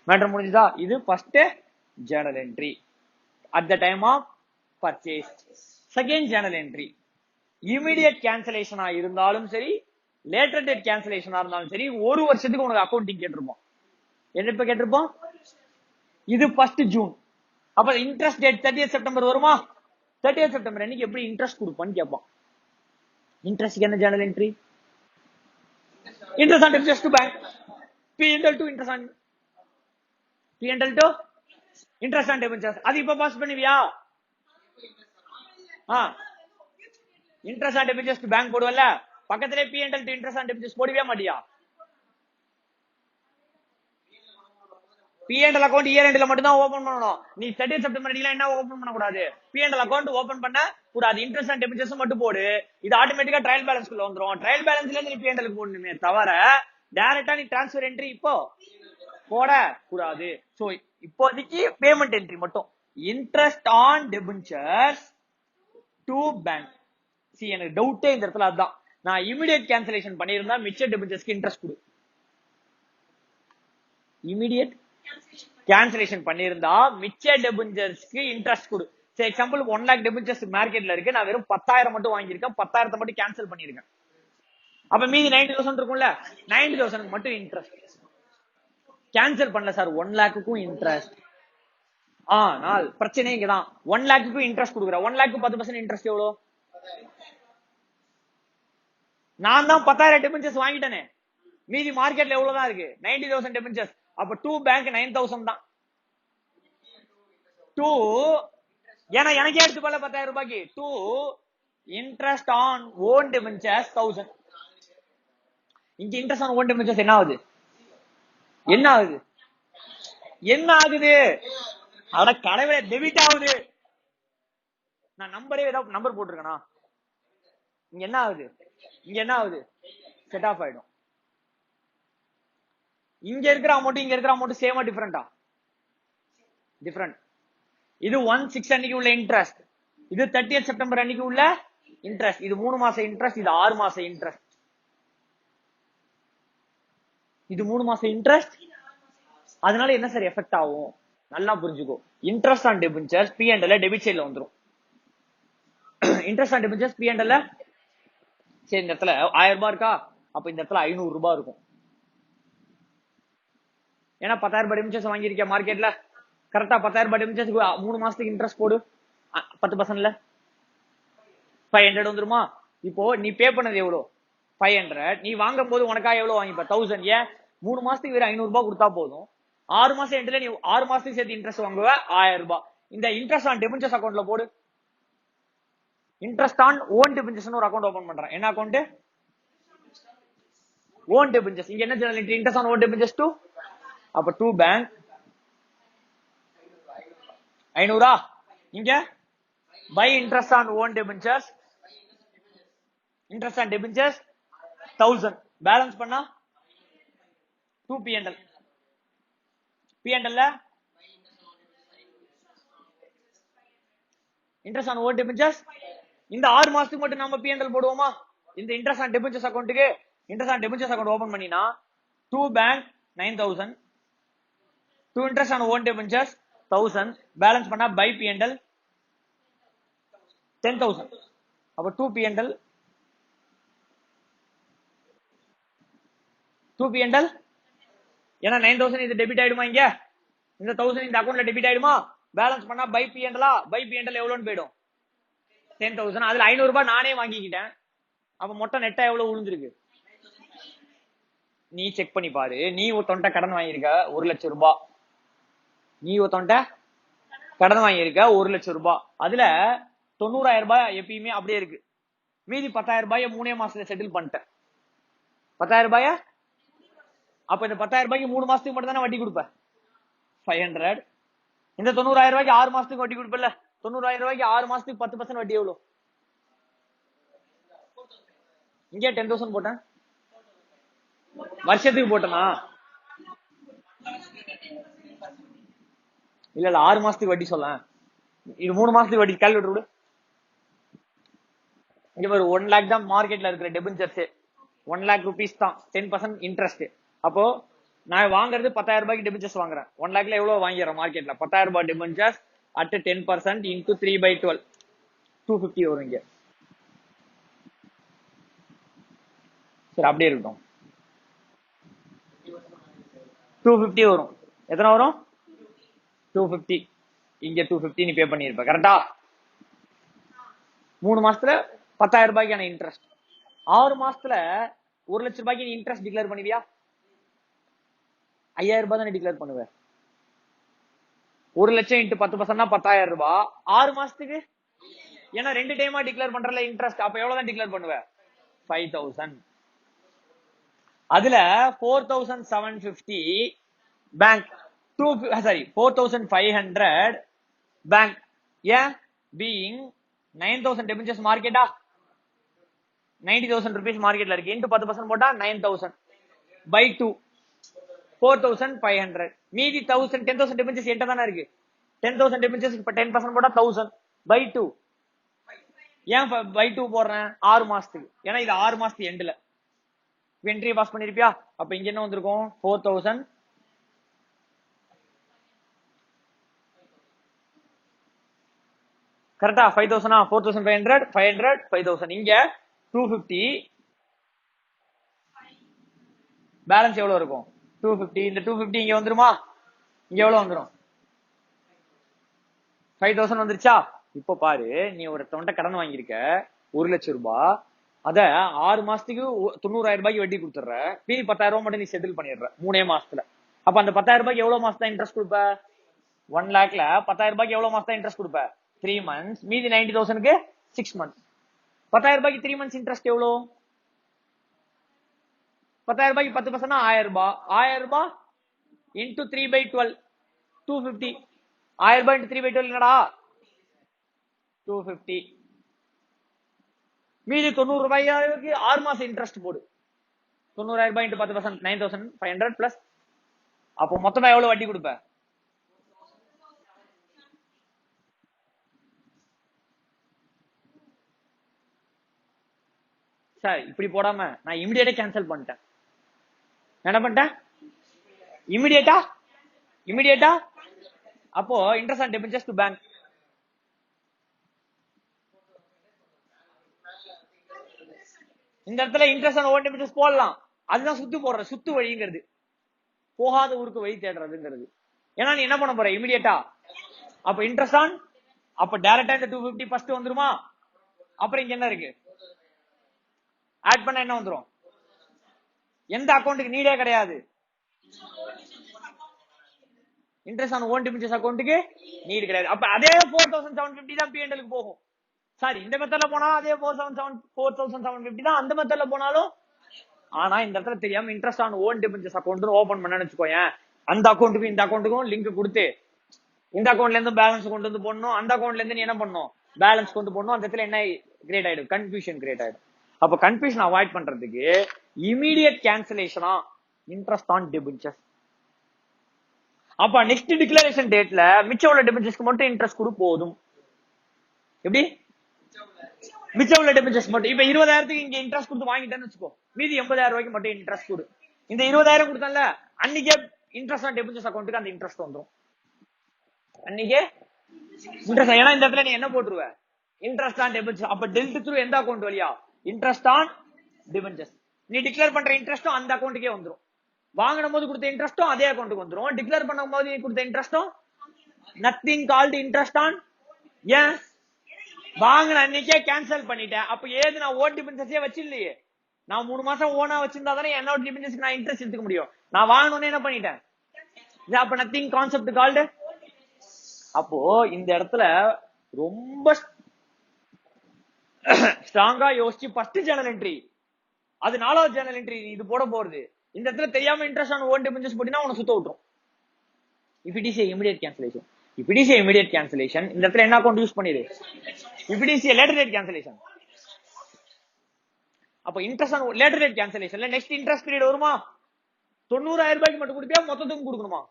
Matter முடிஞ்சதா? இது first journal entry at the time of purchase. Second journal entry immediate கேன்சலேஷனா இருந்தாலும் சரி, லேட்டர் டேட் கேன்சலேஷனா இருந்தாலும் சரி, ஒரு வருஷத்துக்கு உனக்கு அக்கௌண்டிங் கேட்டிருப்போம். என்ன இப்ப கேட்டிருப்போம்? இது 1st ஜூன். அப்ப இன்ட்ரெஸ்ட் டேட் 30th செப்டம்பர் வருமா? 30th செப்டம்பர் அன்னைக்கு எப்படி இன்ட்ரெஸ்ட் கொடுப்பான்னு கேட்பான். இன்ட்ரெஸ்ட் என்ன journal entry? Interest on debentures to bank. P&L to interest on P&L to interest on debentures. அது இப்ப பாஸ் பண்ணுவியா? Interest on debentures to bank போடுவல்ல, பக்கத்திலே P&L to interest on debentures போடுவியா மாட்டியா? P&L அக்கௌண்ட் இயர் எண்ட்ல மட்டும் தான் ஓபன் பண்ணனும். நீ 30th செப்டம்பர் அன்னைக்கு என்ன ஓபன் பண்ண கூடாது? P&L அக்கௌண்ட் ஓபன் பண்ண கூடாது. இன்ட்ரெஸ்ட் ஆன் டெபிச்சர்ஸ் மட்டும் போடு. இது ஆட்டோமேட்டிக்கா ட்ரையல் பேலன்ஸ் குள்ள வந்துரும். ட்ரையல் பேலன்ஸ்ல இருந்து நீ P&L க்கு போடணுமே தவிர டைரக்டா நீ ட்ரான்ஸ்ஃபர் என்ட்ரி இப்போ போட கூடாது. சோ இப்போதைக்கு பேமெண்ட் என்ட்ரி மட்டும். Interest on debentures to bank. சி எனக்கு டவுட்டே இந்த இடத்துல அதுதான். நான் இமிடியேட் கேன்சலேஷன் பண்ணியிருந்தா மிச்ச டெபிச்சர்ஸ்க்கு இன்ட்ரெஸ்ட் கொடு. இமிடியேட் கேன்சலேஷன் பண்ணியிருந்தா மிச்ச டெபிச்சர்ஸ்க்கு இன்ட்ரெஸ்ட் கொடு. சரி எக்ஸாம்பிள் 1 lakh டெபிச்சர்ஸ் மார்க்கெட்ல இருக்கு, நான் வெறும் 10,000 மட்டும் வாங்கியிருக்கேன், 10,000 மட்டும் கேன்சல் பண்ணிருக்கேன். அப்ப மீதி 90,000 இருக்கும்ல, 90,000 மட்டும் இன்ட்ரெஸ்ட். கேன்சல் பண்ணல சார் 1 lakhக்கும் இன்ட்ரெஸ்ட். ஆனால் பிரச்சனை இங்கதான். 1 lakhக்கும் இன்ட்ரெஸ்ட் கொடுக்குற. 1 lakh 10% இன்ட்ரெஸ்ட் எவ்வளவு? நான் தான் 10,000 டெபிச்சர்ஸ் வாங்கிட்டேனே, மீதி மார்க்கெட்ல எவ்வளவுதான் இருக்கு? 90,000 டெபிச்சர்ஸ். அப்ப 2 பேங்க் 9,000 தான். 2 ஏன்னா எனக்கே எடுத்து போல 10,000 ரூபாய்க்கு. 2 இன்ட்ரெஸ்ட் ஆன் ஓன் டெபிச்சர்ஸ் 1000. இங்க இன்ட்ரெஸ்ட் ஆன் ஓன் டெபிச்சர்ஸ் என்ன ஆகுது? என்ன ஆகுது? என்ன ஆகுது? அட கடவுளே, டெபிட் ஆகுது. நான் நம்பரே ஏதாவது நம்பர் போட்டிருக்கேனா? இங்க என்ன ஆகுது? இங்க என்ன ஆகுது? செட் ஆஃப் ஆயிடும். இங்க இருக்கிற அமௌண்ட் இங்க இருக்கிற அமௌண்ட் சேமா டிஃபரெண்டா? டிஃபரெண்ட். இது 1/6 அன்னைக்கு உள்ள இன்ட்ரெஸ்ட், இது 30th செப்டம்பர் அன்னைக்கு உள்ள இன்ட்ரெஸ்ட். இது 3 மாச இன்ட்ரெஸ்ட், இது 6 மாச இன்ட்ரெஸ்ட். இது 3 மாச இன்ட்ரெஸ்ட். அதனால என்ன சார் எஃபெக்ட் ஆகும்? நல்லா புரிஞ்சுக்கோ. இன்ட்ரெஸ்ட் ஆன் டெபிச்சர்ஸ் P&L டெபிட் சைடுல வந்துரும். இன்ட்ரெஸ்ட் ஆன் டெபிச்சர்ஸ் P&L சரி இந்த இடத்துல 1000 ரூபாய் இருக்கா, அப்ப இந்த இடத்துல 500 ரூபாய் இருக்கும். ஏன்னா 10,000 ரூபாய் டெபிச்சர்ஸ் வாங்கியிருக்கேன் மார்க்கெட்ல, கரெக்டா 10,000 ரூபாய் டெபிச்சர்ஸ்க்கு 3 மாசத்துக்கு இன்ட்ரெஸ்ட் போடு. 10%ல 500 வந்துருமா? இப்போ நீ பே பண்ணது எவ்வளவு? 500. நீ வாங்கும் போது உனக்கா எவ்வளவு வாங்கிப்ப? 1000. ஏன் 3 மாசத்துக்கு வேற 500 ரூபாய் கொடுத்தா போதும். 6 மாசம் எண்ட்ல நீ 6 மாசத்துக்கு சேர்த்து இன்ட்ரெஸ்ட் வாங்குவ 1000 ரூபாய். இந்த இன்ட்ரெஸ்ட் ஆன் டெபிச்சர்ஸ் அக்கௌண்ட்ல போடு. இன்ட்ரெஸ்ட் ஆன் ஓன் டெபிச்சர்ஸ் ஒரு அக்கௌண்ட் ஓபன் பண்றேன். என்ன அக்கௌண்ட்? Own debentures. இங்க என்ன journal entry? Interest on own debentures to. அப்ப 2 பேங்க் 500. இங்க by interest on own debentures. Interest on debentures 1000. Balance பண்ணா 2 P&L. P&L interest on own டெபிச்சர்ஸ். இந்த 6 மாசத்துக்கு மட்டும் நம்ம P&L போடுவோமா? இந்த இன்ட்ரெஸ்ட் ஆன் டெபிச்சர்ஸ் அக்கௌண்ட்டுக்கு interest on debentures account open பண்ணினா 2 bank 9,000, 2 interest on own debentures 1000. Balance பண்ணா பை P&L 10,000. அப்ப 2 P&L ஏன்னா 9,000 இது டெபிட் ஆயிடுமா? இங்க இந்த 1000 இந்த அக்கௌண்ட்ல டெபிட் ஆயிடுமா? பேலன்ஸ் பண்ணா பை P&L. பை P&L எவ்வளவுன்னு போயிடும்? 10,000. அதுல 500 ரூபாய் நானே வாங்கிக்கிட்டேன். அப்ப மொத்தம் நெட்டா எவ்வளவு விழுந்திருக்கு? நீ செக் பண்ணி பாரு. நீ ஒருத்தன்ட்ட கடன் வாங்கியிருக்க 1 லட்சம் ரூபாய். நீ ஒருத்தன்ட்ட கடன் வாங்கியிருக்க 1 லட்சம் ரூபாய். அதுல 90,000 ரூபாய் எப்பயுமே அப்படியே இருக்கு. மீதி 10,000 ரூபாயை 3 மாசத்துல செட்டில் பண்ணிட்டேன். 10,000 ரூபாய அப்ப இந்த 10,000 ரூபாய்க்கு 3 மாசத்துக்கு மட்டும் தானே வட்டி கொடுப்பேன். 500. இந்த 90,000 ரூபாய்க்கு 6 மாசத்துக்கு வட்டி கொடுப்பல. 90,000 ரூபாய்க்கு 6 மாசத்துக்கு 10% வட்டி எவ்வளவு? இங்கே 10,000 போட்டேன். வருஷத்துக்கு போட்டனா? இல்ல 6 மாசத்துக்கு வட்டி சொல்ல. இது 3 மாசத்துக்கு வட்டி கால்குலேட்டர் விடு. இங்க ஒரு 1 lakh தான் மார்க்கெட்ல இருக்கிற டெபென்ச்சர்ஸ். 1 lakh rupees தான் 10% இன்ட்ரெஸ்ட். அப்போ நான் வாங்குறது 10,000 ரூபாய்க்கு டெபென்ச்சர்ஸ் வாங்குறேன். 1 lakhல எவ்வளவு வாங்கிடுறேன் மார்க்கெட்ல? 10,000 ரூபாய் டெபென்ச்சர்ஸ் at 10% into 3/12 250 வரும் இங்க. சரி அப்படியே இருக்கட்டும். 250 வரும். எத்தனை வரும்? 250. இங்க 250 நீ பே பண்ணிருப்ப. கரெக்டா? 3 மாசத்துல 10,000 ரூபாய்க்கான இன்ட்ரெஸ்ட். 6 மாசத்துல 1 லட்சம் ரூபாய்க்கு நீ இன்ட்ரெஸ்ட் டிக்ளேர் பண்ணுவியா? 5,000 ரூபாய் தானே டிக்ளேர் பண்ணுவ. 1 லட்சம் இன்ட்டு 10% 10,000 ரூபாய். 6 மாசத்துக்கு ஏன்னா 2 டைமா டிக்ளேர் பண்றல இன்ட்ரெஸ்ட். அப்ப எவ்வளவு தான் டிக்ளேர் பண்ணுவ? 5,000. அதுல 4,750 பேங்க் 4,500 பேங்க். ஏன்? பீயிங் 9,000 டெபென்ச்சர்ஸ் மார்க்கெட்டா 90,000 rupees மார்க்கெட்ல இருக்கு. இன்டு 10% போட்டா 9,000 by 2 4,500. மீதி 10,000 டெபென்ச்சர்ஸ் என்கிட்ட தானே இருக்கு. 10,000 டெபென்ச்சர்ஸ் இப்ப 10% போட்டா 1,000 by 2. ஏன் by 2 போடுறேன்? 6 மாசத்துக்கு. ஏன்னா இது 6 மாசத்து எண்ட்ல என்ட்ரி பாஸ் பண்ணிருப்பியா? அப்ப இங்க என்ன வந்திருக்கும்? 4,000 கரெக்டா? 5,000 4,500 500 5,000. இங்க 250 பேலன்ஸ் எவ்வளவு இருக்கும்? 250. இந்த 250 இங்க வந்துருமா? இங்க எவ்வளவு வந்துரும்? 5,000 வந்துருச்சா? இப்ப பாரு, நீ ஒரு தொண்டை கடன் வாங்கியிருக்க 1 லட்சம் ரூபாய். அத 6 மாசத்துக்கு 90,000 ரூபாய்க்கு வட்டி கொடுத்துற. மீதி 10,000 ரூபாய் மட்டும் நீ செட்டில் பண்ணிடுற 3 மாசத்துல. அப்ப அந்த 10,000 ரூபாய்க்கு எவ்வளவு மாசம் தான் இன்ட்ரெஸ்ட் கொடுப்ப? 1 lakhல 10,000 ரூபாய்க்கு எவ்வளவு மாசம் தான் இன்ட்ரெஸ்ட் கொடுப்ப? 3 months. மீதி 90,000க்கு 6 months. 10,000 ரூபாய்க்கு 3 months இன்ட்ரெஸ்ட் எவ்வளவு? 10,000 ரூபாய்க்கு 10% 1,000 ரூபாய். 1,000 ரூபாய் into 3/12 250. 1,000 ரூபாய் into 3/12 என்னடா? 250. மீதி 90 ரூபாய்க்கு 6 மாசம் இன்ட்ரெஸ்ட் போடு. 90,000 ரூபாய் into 10% 9,500 பிளஸ். அப்போ மொத்தமா எவ்வளவு வட்டி கொடுப்ப? சார் இப்படி போடாம நான் இமிடியேட்டா கேன்சல் பண்ணிட்டேன். என்ன பண்ணிட்டேன்? இமிடியேட்டா அப்போ இன்ட்ரெஸ்ட் ஆன் டெபென்ச்சர்ஸ் டு பேங்க். இந்த இடத்துல இன்ட்ரெஸ்ட் ஆன் ஓன் டெபென்ச்சர்ஸ் போடலாம். அதுதான் சுத்து போடுற சுத்து வழிங்கிறது. போகாத ஊருக்கு வழி தேடுறதுங்கிறது. ஏன்னா நீ என்ன பண்ண போற? இமிடியேட்டா. அப்ப இன்ட்ரெஸ்ட் ஆன் அப்ப டைரக்டா இந்த 250 ஃபர்ஸ்ட் வந்துருமா? அப்புறம் இங்க என்ன இருக்கு? ஆட் பண்ண என்ன வந்துரும்? எந்த அக்கௌண்ட்டுக்கு நீடே கிடையாது. இன்ட்ரெஸ்ட் ஆன் ஓன் டெபென்ச்சர்ஸ் அக்கௌண்ட்டுக்கு நீட் கிடையாது. அப்ப அதே 4,750 தான் P&L க்கு போகும். சாரி, இந்த மெத்தட்ல போனாலும் அதே 4,750 தான். அந்த மெத்தட்ல போனாலும். ஆனா இந்த இடத்துல தெரியாம interest on own debentures account open பண்ணனு வச்சுக்கோயேன். அந்த அக்கௌண்ட்டுக்கும் இந்த அக்கௌண்ட்டுக்கும் லிங்க் கொடுத்து இந்த அக்கௌண்ட்ல இருந்து பேலன்ஸ் கொண்டு வந்து போடணும். அந்த அக்கௌண்ட்ல இருந்து நீ என்ன பண்ணணும்? பேலன்ஸ் கொண்டு போடணும். அந்த இடத்துல என்ன கிரியேட் ஆயிடும்? கன்ஃபியூஷன் கிரியேட் ஆயிடும். அப்ப கன்ஃபியூஷன் அவாய்ட் பண்றதுக்கு இமீடியட் கேன்சலேஷனா இன்ட்ரெஸ்ட் ஆன் டெபென்ச்சர்ஸ். அப்ப நெக்ஸ்ட் டிக்ளரேஷன் டேட்ல மிச்சம் உள்ள டெபென்ச்சர்ஸ்க்கு மட்டும் இன்ட்ரெஸ்ட் கொடு போதும். எப்படி? மிச்சம் உள்ள டெபென்ச்சர்ஸ் மட்டும். இப்ப 20,000க்கு இங்க இன்ட்ரெஸ்ட் கொடுத்து வாங்கிட்டேன்னு வச்சுக்கோ. மீதி 80,000 ரூபாய்க்கு மட்டும் இன்ட்ரெஸ்ட் கொடு. இந்த 20,000 கொடுத்தல அன்னைக்கே இன்ட்ரெஸ்ட் ஆன் டெபென்ச்சர்ஸ் அக்கௌண்ட்டுக்கு அந்த இன்ட்ரெஸ்ட் வந்துரும். அன்னைக்கே இன்ட்ரெஸ்ட். ஏன்னா இந்த இடத்துல நீ என்ன போட்டுருவ? Interest on debentures. அப்ப டெல்ட் த்ரூ எந்த அக்கௌண்ட் வழியா? Interest on debentures. நீ டிக்ளேர் பண்ற இன்ட்ரெஸ்டும் அந்த அக்கௌண்ட்டுக்கே வந்துரும். வாங்கின போது கொடுத்த இன்ட்ரெஸ்டும் அதே அக்கௌண்ட்டுக்கு வந்துரும். டிக்ளேர் பண்ணும் போது கொடுத்த இன்ட்ரெஸ்டும் நத்திங் கால்டு இன்ட்ரெஸ்ட் ஆன். ஏன்? வாங்கின அன்னைக்கே கேன்சல் பண்ணிட்டேன். அப்ப ஏது நான் ஓன் டிபென்ச்சர்ஸே வச்சிடலையே. நான் 3 மாசம் ஓனா வச்சிருந்தா தானே என்னோட டிபென்ச்சர்ஸ்க்கு நான் இன்ட்ரெஸ்ட் எடுத்துக்க முடியும். நான் வாங்கணும்னு என்ன பண்ணிட்டேன்? அப்ப நத்திங் கான்செப்ட் கால்டு. அப்போ இந்த இடத்துல ரொம்ப ஸ்ட்ராங்கா யோசிச்சு ஃபர்ஸ்ட் ஜேர்னல் என்ட்ரி, அது 4வது ஜேர்னல் என்ட்ரி இது போட போறது. இந்த இடத்துல தெரியாம இன்ட்ரெஸ்ட் ஆன் ஓன் டிபெஞ்சர்ஸ் போட்டினா உன சுத்த விட்டுரும். if it is a immediate cancellation, if it is a immediate cancellation இந்த இடத்துல என்ன அக்கவுண்ட் யூஸ் பண்ணிரு. if it is a later date cancellation, அப்ப இன்ட்ரெஸ்ட் ஆன் லேட்டர் டேட் கேன்சலேஷன்ல நெக்ஸ்ட் இன்ட்ரெஸ்ட் பீரியட் வருமா? 90,000 ரூபாய்க்கு மட்டும் கொடுப்பியா மொத்தத்துக்கும் கொடுக்கணுமா?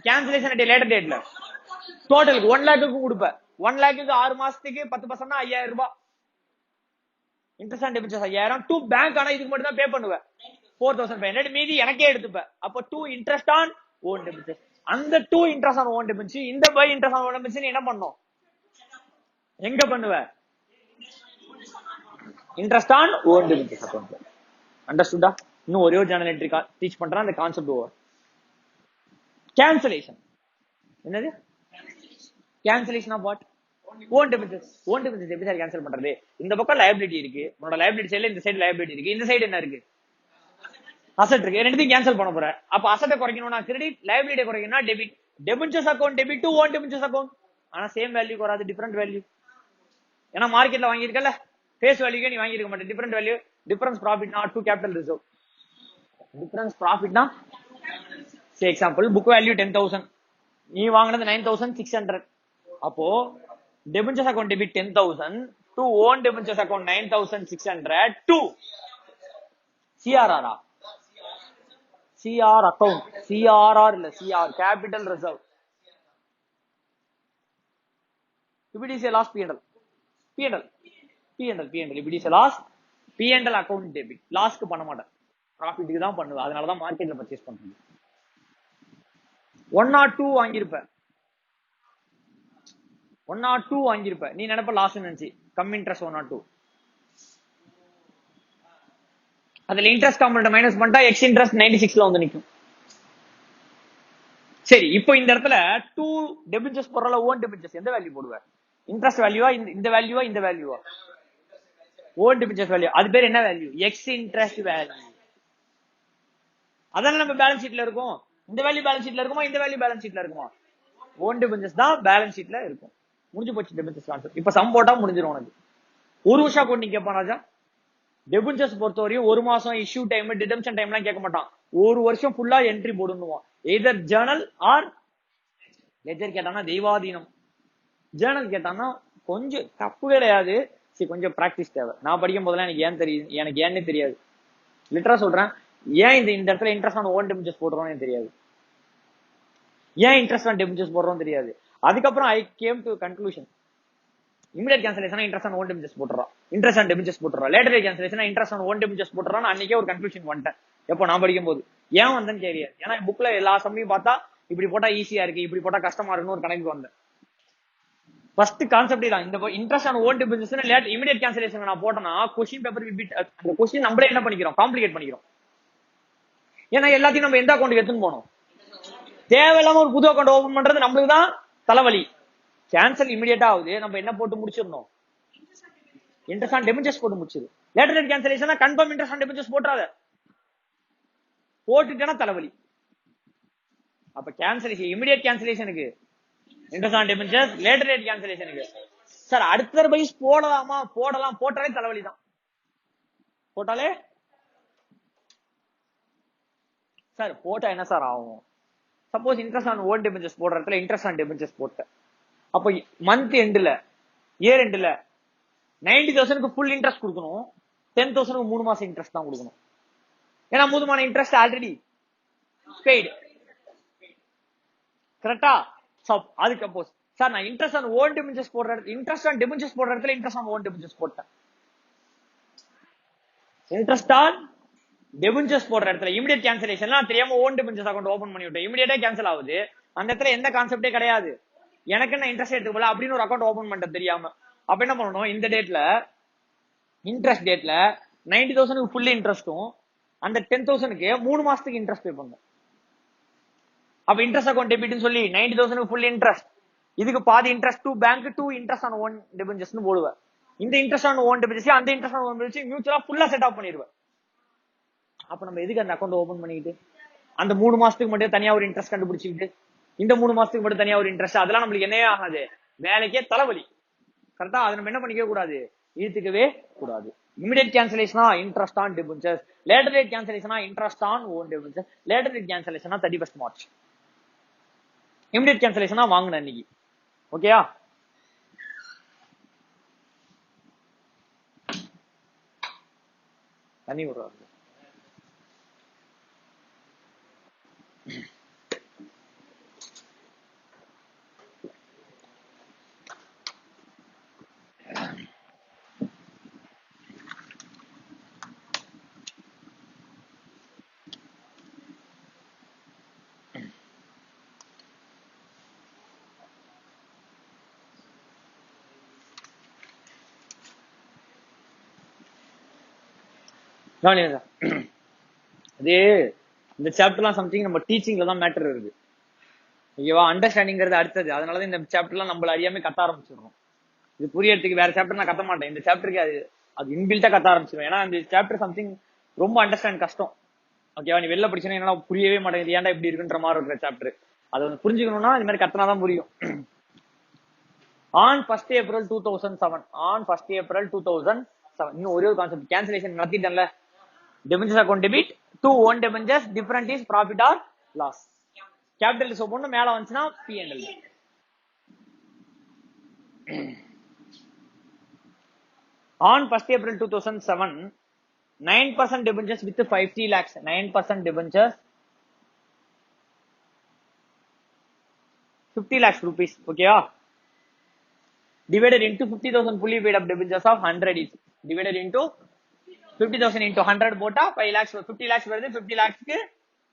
கேன்சலேஷன் அட் லேட்டர் டேட்ல டோட்டலுக்கு 1 லேக்குக்கும் கொடுப்ப. 1 லேக்குக்கு 6 மாசத்துக்கு 10% 5,000 ரூபாய் interest on debentures 5,000 to bank. ஆனா இதுக்கு மட்டும் தான் பே பண்ணுவேன் 4,500. மீதி எனக்கே எடுத்துப்ப. அப்ப 2 இன்ட்ரெஸ்ட் ஆன் ஓன் டிபெஞ்சர்ஸ். அந்த 2 இன்ட்ரெஸ்ட் ஆன் ஓன் டிபெஞ்சர் இந்த by interest on own debenture என்ன பண்ணும்? எங்க பண்ணுவ? Interest on own debentures account. அண்டர்ஸ்டுடா? இன்னும் ஒரே ஒரு ஜேர்னல் என்ட்ரி டீச் பண்றேன், அந்த கான்செப்ட் ஓவர். கேன்சலேஷன் என்னது? Cancellation of what? Own debentures. Own debentures எப்படி சார் கேன்சல் பண்றது? இந்த பக்கம் லைபிலிட்டி இருக்கு, உன்னோட லைபிலிட்டி சைடுல இந்த சைடு லைபிலிட்டி இருக்கு, இந்த சைடு என்ன இருக்கு? அசெட் இருக்கு. ரெண்டுத்தையும் கேன்சல் பண்ண போற. அப்ப அசெட்டை குறைக்கணும்னா கிரெடிட், லைபிலிட்டி குறைக்கணும்னா debit. Debentures account debit to own debentures account. ஆனா சேம் வேல்யூ வராது, டிஃபரெண்ட் வேல்யூ. ஏன்னா மார்க்கெட்ல வாங்கியிருக்கல, ஃபேஸ் வேல்யூக்கே நீ வாங்கியிருக்க மாட்டேன், டிஃபரெண்ட் வேல்யூ. டிஃபரன்ஸ் ப்ராஃபிட்னா டு கேபிட்டல் ரிசர்வ். டிஃபரன்ஸ் ப்ராஃபிட்னா சே எக்ஸாம்பிள் புக் வேல்யூ 10,000, நீ வாங்கினது 9,600. அப்போ debentures account debit 10,000 to own debentures account 9,600 to CRR. CR account, CRR இல்ல சிஆர் கேபிட்டல் ரிசர்வ். இப்படி is loss PNL. PNL PNL PNL இப்படி is loss PNL account debit. லாஸ்க்கு பண்ண மாட்டேன், ப்ராஃபிட்டுக்கு தான் பண்ணுவேன். அதனாலதான் மார்க்கெட்ல பர்ச்சேஸ் பண்றது. 102 வாங்கியிருப்ப, 102 வாங்கியிருப்ப. நீ நினைப்ப லாஸ் நினைச்சு கம்மி இன்ட்ரெஸ்ட் 102. அதுல இன்ட்ரெஸ்ட் காம்பனன்ட் மைனஸ் பண்ணிட்டா எக்ஸ் இன்ட்ரெஸ்ட் 96ல வந்து நிக்கும். சரி, இப்போ இந்த இடத்துல 2 டெபிச்சர்ஸ் போறல, ஓன் டெபிச்சர்ஸ் எந்த வேல்யூ போடுவ? இன்ட்ரெஸ்ட் வேல்யூவா, இந்த வேல்யூவா, இந்த வேல்யூவா? Own டெபிச்சர்ஸ் value. அது பேர் என்ன வேல்யூ? X interest value. அதான நம்ம பேலன்ஸ் ஷீட்ல இருக்கும். இந்த வேல்யூ பேலன்ஸ் ஷீட்ல இருக்குமா, இந்த வேல்யூ பேலன்ஸ் ஷீட்ல இருக்குமா? ஓன் டெபிச்சர்ஸ் தான் பேலன்ஸ் ஷீட்ல இருக்கும். முடிஞ்சு போச்சு டெபிச்சர்ஸ் கான்செப்ட். இப்ப சம் போட்டா முடிஞ்சிரும் உனக்கு. ஒரு வருஷம் அக்கௌண்ட் நீங்க கேட்பான் ராஜா. டெபிச்சர்ஸ் பொறுத்தவரையும் 1 மாசம் இஷ்யூ டைம், டிடம்ஷன் டைம்லாம் கேட்க மாட்டான். ஒரு வருஷம் ஃபுல்லா என்ட்ரி போடணுவான். எதர் ஜர்னல் ஆர் லெஜர். கேட்டானா தெய்வாதீனம். ஜேர்னல் கேட்டானா கொஞ்சம் தப்பு கிடையாது, சரி கொஞ்சம் பிராக்டிஸ் தேவை. நான் படிக்கும் போதெல்லாம் எனக்கு ஏன் தெரியும், எனக்கு ஏன்னே தெரியாது. லிட்டரா சொல்றேன், ஏன் இந்த இடத்துல இன்ட்ரெஸ்ட் ஆன் ஓன் டெபிச்சர்ஸ் போடுறோம்னு தெரியாது, ஏன் இன்ட்ரெஸ்ட் ஆன் டெபிச்சர்ஸ் போடுறோம் தெரியாது. அதுக்கப்புறம் I came to conclusion. Immediate cancellation interest on own debentures போட்டுறோம், இன்ட்ரெஸ்ட் ஆன் டெபிச்சர்ஸ் போட்டுறோம். Later cancellation interest on own debentures போட்டுறோம். அன்னைக்கே ஒரு கன்க்ளூஷன் வந்துட்டேன். எப்போ நான் படிக்கும் போது ஏன் வந்தேன்னு தெரியாது. ஏன்னா புக்ல எல்லா சமயம் பார்த்தா இப்படி போட்டா ஈஸியா இருக்கு, இப்படி போட்டா கஷ்டமா இருக்குன்னு ஒரு கணக்கு வந்தேன். ஃபர்ஸ்ட் கான்செப்ட் தான். இந்த interest on own debentures late immediate cancellation நான் போட்டேன்னா கொஸ்டின் பேப்பர் அந்த கொஸ்டின் நம்மளே என்ன பண்ணிக்கிறோம், காம்ப்ளிகேட் பண்ணிக்கிறோம். ஏன்னா எல்லாத்தையும் நம்ம எந்த அக்கௌண்ட் எடுத்துன்னு போனோம், தேவையில்லாம ஒரு புது அக்கௌண்ட் ஓபன் பண்றது நம்மளுக்கு தான் தலைவலி. கேன்சல் இமிடியேட்டா ஆகுது, நம்ம என்ன போட்டு முடிச்சிடணும், இன்ட்ரெஸ்ட் ஆன் டெபிச்சர்ஸ் போட்டு முடிச்சிரு. Later date cancellation confirm interest on debentures போட்றாத, போட்டுட்டேன்னா தலைவலி. அப்ப கேன்சலேஷன் இமிடியேட் கேன்சலேஷனுக்கு interest on debentures, later date கேன்சலேஷனுக்கு சார் அடுத்த பைஸ் போடலாமா, போடலாம், போட்டாலே தலைவலி தான். போட்டாலே சார் போட்டா என்ன சார் ஆகும்? சப்போஸ் இன்ட்ரெஸ்ட் ஆன் ஓன் டெபிச்சர்ஸ் போடுற இடத்துல இன்ட்ரெஸ்ட் ஆன் டெபிச்சர்ஸ் போட்ட, அப்போ மந்த் எண்ட்ல இயர் எண்ட்ல 90,000க்கு ஃபுல் இன்ட்ரெஸ்ட் கொடுக்கணும், 10,000க்கு 3 மாசம் இன்ட்ரெஸ்ட் தான் கொடுக்கணும். ஏன்னா 3 மாசம் இன்ட்ரெஸ்ட் ஆல்ரெடி பெய்டு. கரெக்டா? அதுக்கு சப்போஸ் சார் நான் இன்ட்ரெஸ்ட் ஆன் ஓன் டெபிச்சர்ஸ் போடுற இடத்துல இன்ட்ரெஸ்ட் ஆன் டெபிச்சர்ஸ் போடுற இடத்துல இன்ட்ரெஸ்ட் ஆன் ஓன் டெபிச்சர்ஸ் போட்டேன். இன்ட்ரெஸ்ட் ஆன் டெபிச்சர்ஸ் போடுற இடத்துல இமிடியட் கேன்சலேஷன்ல நான் தெரியாம ஓன் டெபிச்சர்ஸ் அக்கௌண்ட் ஓபன் பண்ணி விட்டேன், இமிடியேட்டா கேன்சல் ஆகுது. அந்த இடத்துல எந்த கான்செப்டே கிடையாது, எனக்கு என்ன இன்ட்ரெஸ்ட் எடுத்துக்கல அப்படின்னு ஒரு அக்கௌண்ட் ஓபன் பண்ணிட்டு தெரியாம. அப்ப என்ன பண்ணணும், இந்த டேட்ல இன்ட்ரெஸ்ட் டேட்ல 90,000க்கு ஃபுல் இன்ட்ரெஸ்டும் அந்த 10,000க்கு 3 மாசத்துக்கு இன்ட்ரெஸ்ட் பே பண்ணும். அப்ப இன்ட்ரெஸ்ட் அக்கௌண்ட் டெபிட்னு சொல்லி 90,000க்கு ஃபுல் இன்ட்ரெஸ்ட், இதுக்கு பாதி interest to bank to interest on own டெபிச்சர்ஸ்னு போடுவேன். இந்த இன்ட்ரெஸ்ட் ஆன் ஓன் டெபிச்சர்ஸ் அந்த இன்ட்ரெஸ்ட் ஆன் ஓன் டெபிச்சர்ஸ் மியூச்சுவலா ஃபுல்லா செட் ஆஃப் பண்ணிடுவேன். அப்ப நம்ம எதுக்கு அந்த அக்கௌண்ட் ஓபன் பண்ணிக்கிட்டு அந்த 3 மாசத்துக்கு மட்டும் தனியா ஒரு இன்ட்ரெஸ்ட் கண்டுபிடிச்சிக்கிட்டு இந்த 3 மாசத்துக்கு மட்டும் தனியா ஒரு இன்ட்ரெஸ்ட், அதெல்லாம் நம்மளுக்கு என்னவே ஆகாது, வேலைக்கே தலைவலி. கரெக்டா? அதை நம்ம என்ன பண்ணிக்க கூடாது, இழுத்துக்கவே கூடாது. இமிடியேட் கேன்சலேஷனா interest on debentures, later date கேன்சலேஷனா interest on own debentures, later date கேன்சலேஷனா 31st March, இமிடியேட் கேன்சலேஷனா வாங்கின அன்னைக்கு. ஓகேயா? தண்ணி விடுறாரு. அது இந்த சாப்டர்லாம் சம்திங் நம்ம டீச்சிங்ல தான் மேட்டர் இருக்கு. ஓகேவா? அண்டர்ஸ்டாண்டிங்கிறது அடுத்தது. அதனாலதான் இந்த சாப்டர்லாம் நம்மள அறியாம கத்த ஆரம்பிச்சிடுறோம். இது புரியறதுக்கு வேற சாப்டர் நான் கத்த மாட்டேன். இந்த சாப்டருக்கு அது இன்பில்ட்டா கத்த ஆரம்பிச்சிடும். ஏன்னா இந்த சாப்டர் சம்திங் ரொம்ப அண்டர்ஸ்டாண்ட் கஷ்டம். ஓகேவா? நீ வெளில படிச்சா என்ன புரியவே மாட்டேங்குது, ஏன்டா இப்படி இருக்குன்ற மாதிரி இருக்கிற சாப்டர். அதை வந்து புரிஞ்சுக்கணும்னா இந்த மாதிரி கத்தனாதான் புரியும். On 1st April 2007, on 1st April 2007 இன்னும் ஒரே ஒரு கான்செப்ட் கேன்சலேஷன் நடத்திட்டேன்ல. debentures account debit to own debentures, different is profit or loss. Capital reserve பொண்ணு மேல வந்துச்சுன்னா P&L. on 1st April 2007, 9% debentures with 50 lakhs, 9% debentures 50 lakhs rupees. ஓகேவா? divided into 50,000 fully paid up debentures of 100 each, divided into 50,000 into 100 போட்டா 5 lakhs, 50 lakhs வருது. 50 lakhsக்கு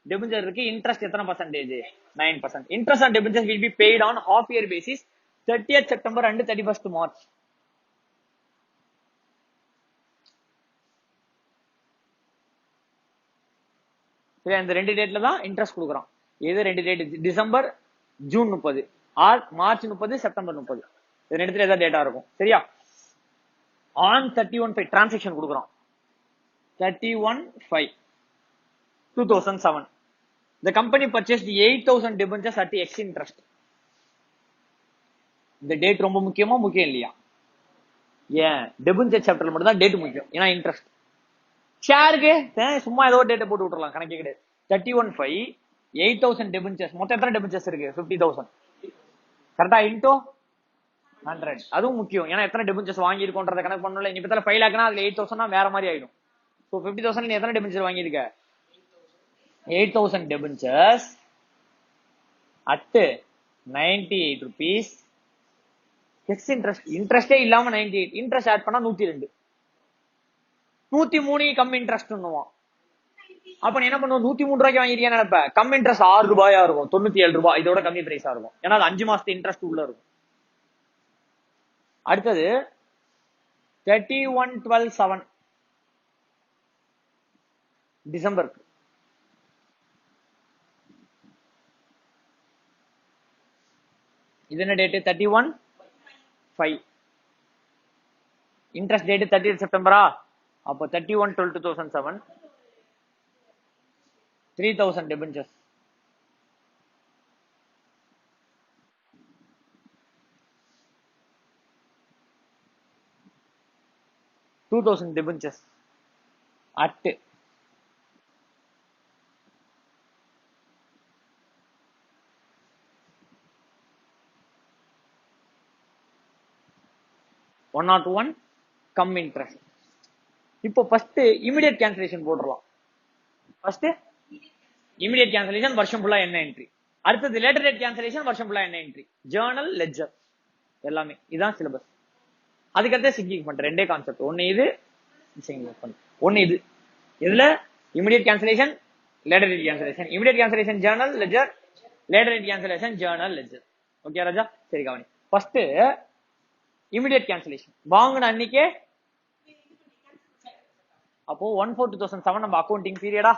debenture இருக்கு. Interest எத்தனை percentage? 9%. Interest on debentures will be paid on half year basis, 30th September and 31st March. சரி, இந்த ரெண்டு டேட்ல தான் interest கொடுக்குறோம். எது ரெண்டு date? December June 30, or March 30, September 30. இது ரெண்டுத்துல ஏதாவது டேட்டா இருக்கும். சரியா? ஆன் 31/5 டிரான்சாக்ஷன் கொடுக்குறோம். 31/5/2007 the company purchased 8,000 debentures at X interest. இந்த டேட் ரொம்ப முக்கியமா முக்கியம் இல்லையா? ஏன் டெபென்ச்சர் சாப்டர்ல மட்டும் தான் டேட் முக்கியம், ஏன்னா இன்ட்ரெஸ்ட். ஷேருக்கு சும்மா ஏதோ டேட்டை போட்டு விட்டுறலாம், கணக்கே கிடையாது. 31/5 8,000 டெபென்ச்சர்ஸ், மொத்தம் எத்தனை டெபென்ச்சர்ஸ் இருக்கு? 50,000. கரெக்டா? இன்டோ 100. அதுவும் முக்கியம், ஏன்னா எத்தனை டெபென்ச்சர்ஸ் வாங்கி இருக்கோன்றத கணக்கு பண்ணல. நீ பத்தில 5 lakhனா அதுல 8,000 வேற மாதிரி ஆயிடும். ஸோ 50,000 நீ எத்தனை டெபென்ச்சர் வாங்கியிருக்க? 8,000 debentures at 98 rupees. Ex interest, இன்ட்ரெஸ்டே இல்லாம 98, இன்ட்ரெஸ்ட் ஆட் பண்ணா 102, 103 கம் இன்ட்ரெஸ்ட். அப்ப நீ என்ன பண்ணுவோம்? 103 ரூபாய்க்கு வாங்கிருக்கேன் நினைப்ப. கம் இன்ட்ரெஸ்ட் 6 ரூபாயா இருக்கும், 97 ரூபாய். இதோட கம்மி பிரைஸா இருக்கும், ஏன்னா அது 5 மாசத்து இன்ட்ரெஸ்ட் உள்ள இருக்கும். அடுத்தது 31/12/7 டிசம்பருக்கு. இது என்ன டேட்? 31/5. Interest date 30th செப்டம்பரா? அப்போ 31/12/2007 3,000 debentures. $2,000 debentures at 101 come interest. இப்போ ஃபர்ஸ்ட் இமிடியேட் கேன்சலேஷன் போட்டுடலாம். ஃபர்ஸ்ட் இமிடியேட் கேன்சலேஷன் வருஷம் ஃபுல்லா என்ன என்ட்ரி, அடுத்தது லேட்டர் டேட் கேன்சலேஷன் வருஷம் ஃபுல்லா என்ன என்ட்ரி, ஜேர்னல், லெட்ஜர், எல்லாமே இதான் சிலபஸ். அதுக்கடுத்து சிக்னிஃபிகன்ட் ரெண்டே கான்செப்ட், ஒன்னு இது ஒன்னு இது. இதுல immediate cancellation, later date cancellation, immediate cancellation journal, ledger, later date cancellation journal, ledger. Okay Raja? சரி கவனி. ஃபர்ஸ்ட் இமிடியேட் கேன்சலேஷன் வாங்கின அன்னைக்கே, அப்போ 1/4/2007 நம்ம அக்கௌண்டிங் பீரியடா.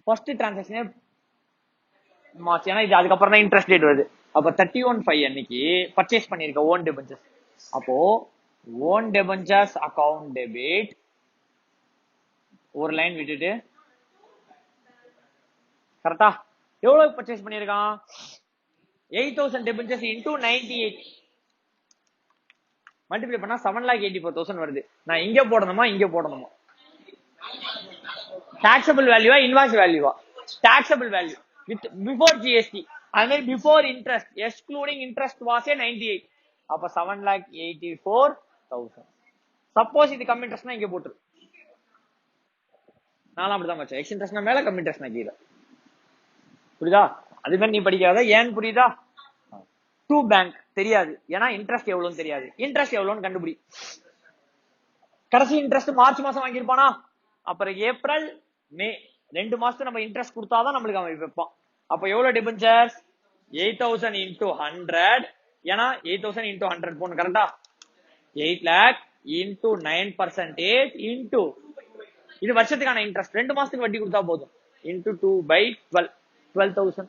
ஃபர்ஸ்ட் டிரான்சாக்ஷன் மார்ச், ஏன்னா இது அதுக்கப்புறம் தான் இன்ட்ரெஸ்ட் டேட் வருது. அப்ப 31/5 அன்னைக்கு பர்ச்சேஸ் பண்ணிருக்க ஓன் டெபென்ச்சர்ஸ். அப்போ ஓன் டெபென்ச்சர்ஸ் அக்கவுண்ட் டெபிட் ஒரு லைன் விட்டுட்டு, கரெக்டா? எவ்வளவு பர்ச்சேஸ் பண்ணிருக்கான்? 8,000 debentures into 98 மல்டிப்ளை பண்ணா 7,84,000 வருது. நான் இங்க போடணுமா இங்க போடணுமா? taxable வேல்யூவா இன்வாய்ஸ் வேல்யூவா? taxable value with before GST. அது மாதிரி before interest excluding interest was 98. அப்ப 7,84,000. சப்போஸ் இது கம்மி இன்ட்ரெஸ்ட்னா இங்க போட்டுரு. நானும் அப்படிதான் வச்சேன். எக்ஸ் இன்ட்ரெஸ்ட்னா மேல, கம்மி இன்ட்ரெஸ்ட்னா கீழே. புரியுதா? அது மாதிரி நீ படிக்காத. ஏன் புரியுதா? டூ பேங்க் தெரியாது, ஏன்னா இன்ட்ரெஸ்ட் எவ்வளவுன்னு தெரியாது. இன்ட்ரெஸ்ட் எவ்வளவுன்னு கண்டுபிடி. கடைசி இன்ட்ரெஸ்ட் மார்ச் மாசம் வாங்கியிருப்பானா, அப்புறம் ஏப்ரல் மே 2 மாசத்துக்கு நம்ம இன்ட்ரெஸ்ட் கொடுத்தாதான் நம்மளுக்கு அவன் வைப்பான். அப்ப எவ்வளவு டிபென்ச்சர்ஸ்? 8,000 into 100. ஏன்னா 8,000 into 100 போன கரெக்டா? 8 lakh into 9% into இது வருஷத்துக்கான இன்ட்ரெஸ்ட், 2 மாசத்துக்கு வட்டி கொடுத்தா போதும், into 2/12 12,000.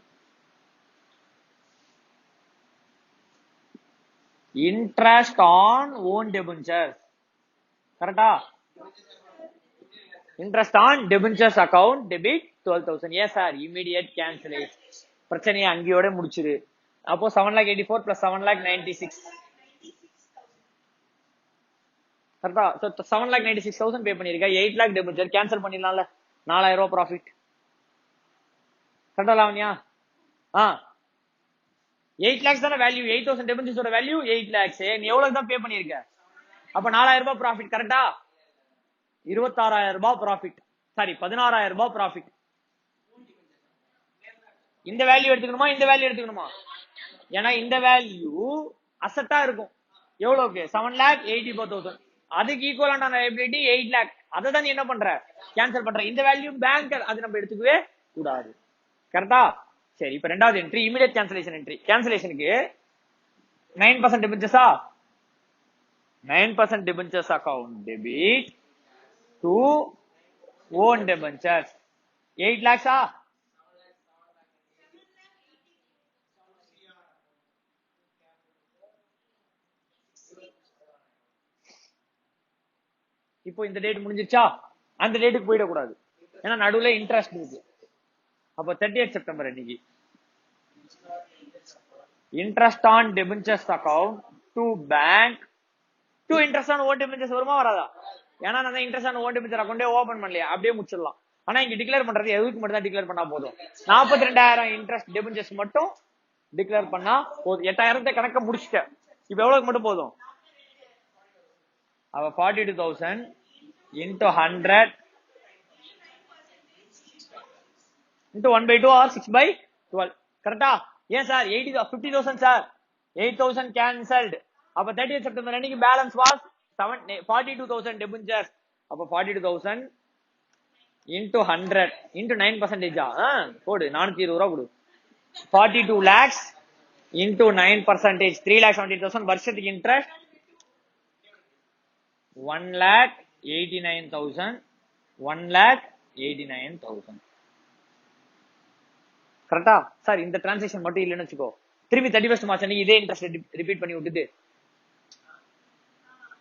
Interest on own debentures கரெக்டா? Interest on debentures account debit 12,000. ஏன் சார் இமிடியேட் கேன்சலேஷன். பிரச்சனையை அங்கேயோட முடிச்சிரு. அப்போ 7,84,000 plus 7,96,000 கரெக்டா? 7,96,000 பே பண்ணிருக்க. 8 lakh டெபென்ச்சர் கேன்சல் பண்ணிடலாம்ல, 4,000 ரூபாய் ப்ராஃபிட். கரெக்டா லாவண்யா? 8 lakhs தானே வேல்யூ. 8,000 டெபென்ச்சர்ஸோட வேல்யூ 8 lakhs. நீ எவ்வளவு தான் பே பண்ணிருக்க? அப்ப 4,000 ரூபாய் ப்ராஃபிட் கரெக்டா? 26,000 ரூபாய் ப்ராஃபிட். சாரி 16,000 ரூபாய் ப்ராஃபிட். இந்த வேல்யூ எடுத்துக்கணுமா இந்த வேல்யூ எடுத்துக்கணுமா? ஏன்னா இந்த வேல்யூ அசெட்டா இருக்கும். எவ்வளவுக்கு? 7,84,000. அதுக்கு ஈக்குவலான லைபிலிட்டி 8 lakh. அதை தான் நீ என்ன பண்ற? கேன்சல் பண்ற. இந்த வேல்யூ பேங்க், அது நம்ம எடுத்துக்கவே கூடாது. கரெக்டா? சரி, இப்ப ரெண்டாவது என்ட்ரி இமிடியேட் கேன்சலேஷன் என்ட்ரி. கேன்சலேஷனுக்கு 9% டிபென்ச்சர்ஸா? 9% debentures account debit to own debentures 8 lakhs. இப்போ இந்த டேட் முடிஞ்சிருச்சா? அந்த டேட்டுக்கு போயிடக்கூடாது, ஏன்னா நடுவுல இன்ட்ரெஸ்ட் இருக்கு. அப்போ 30th செப்டம்பர் அன்னைக்கு interest on debentures account to bank to interest on own debentures வருமா வராதா? ஏன்னா நான் இன்ட்ரெஸ்ட் ஆன் ஓன் டெபென்ச்சர் அக்கௌண்டே ஓபன் பண்ணலையா, அப்படியே முடிச்சிடலாம். ஆனா இங்க டிக்ளேர் பண்றது எதுக்கு மட்டும் தான் டிக்ளேர் பண்ணா போதும்? 42,000 இன்ட்ரெஸ்ட் டெபென்ச்சர்ஸ் மட்டும் டிக்ளேர் பண்ணா போதும். 8,000 கணக்க முடிச்சிட்டேன். இப்ப எவ்வளவுக்கு மட்டும் போதும்? அவ 42,000 into 100 into 1/2 or 6/12 கரெக்டா? ஏன் சார் 50,000 சார் 8,000 cancelled. அப்ப 30th செப்டம்பர் அன்னைக்கு பேலன்ஸ் வாஸ் 42,000 debentures. அப்ப 42,000 into 100 into 9% போடு, 420 ரூபா கொடு. 42 lakhs into 9%, 3,70,000. வருஷத்துக்கு இன்ட்ரெஸ்ட் 1,89,000. 1,89,000 கரெக்டா? சார் இந்த டிரான்சாக்ஷன் மட்டும் இல்லைன்னு வச்சுக்கோ, திரும்பி 31st மார்ச் அன்னைக்கு இதே இன்ட்ரெஸ்ட் ரிப்பீட் பண்ணி விட்டுட்டு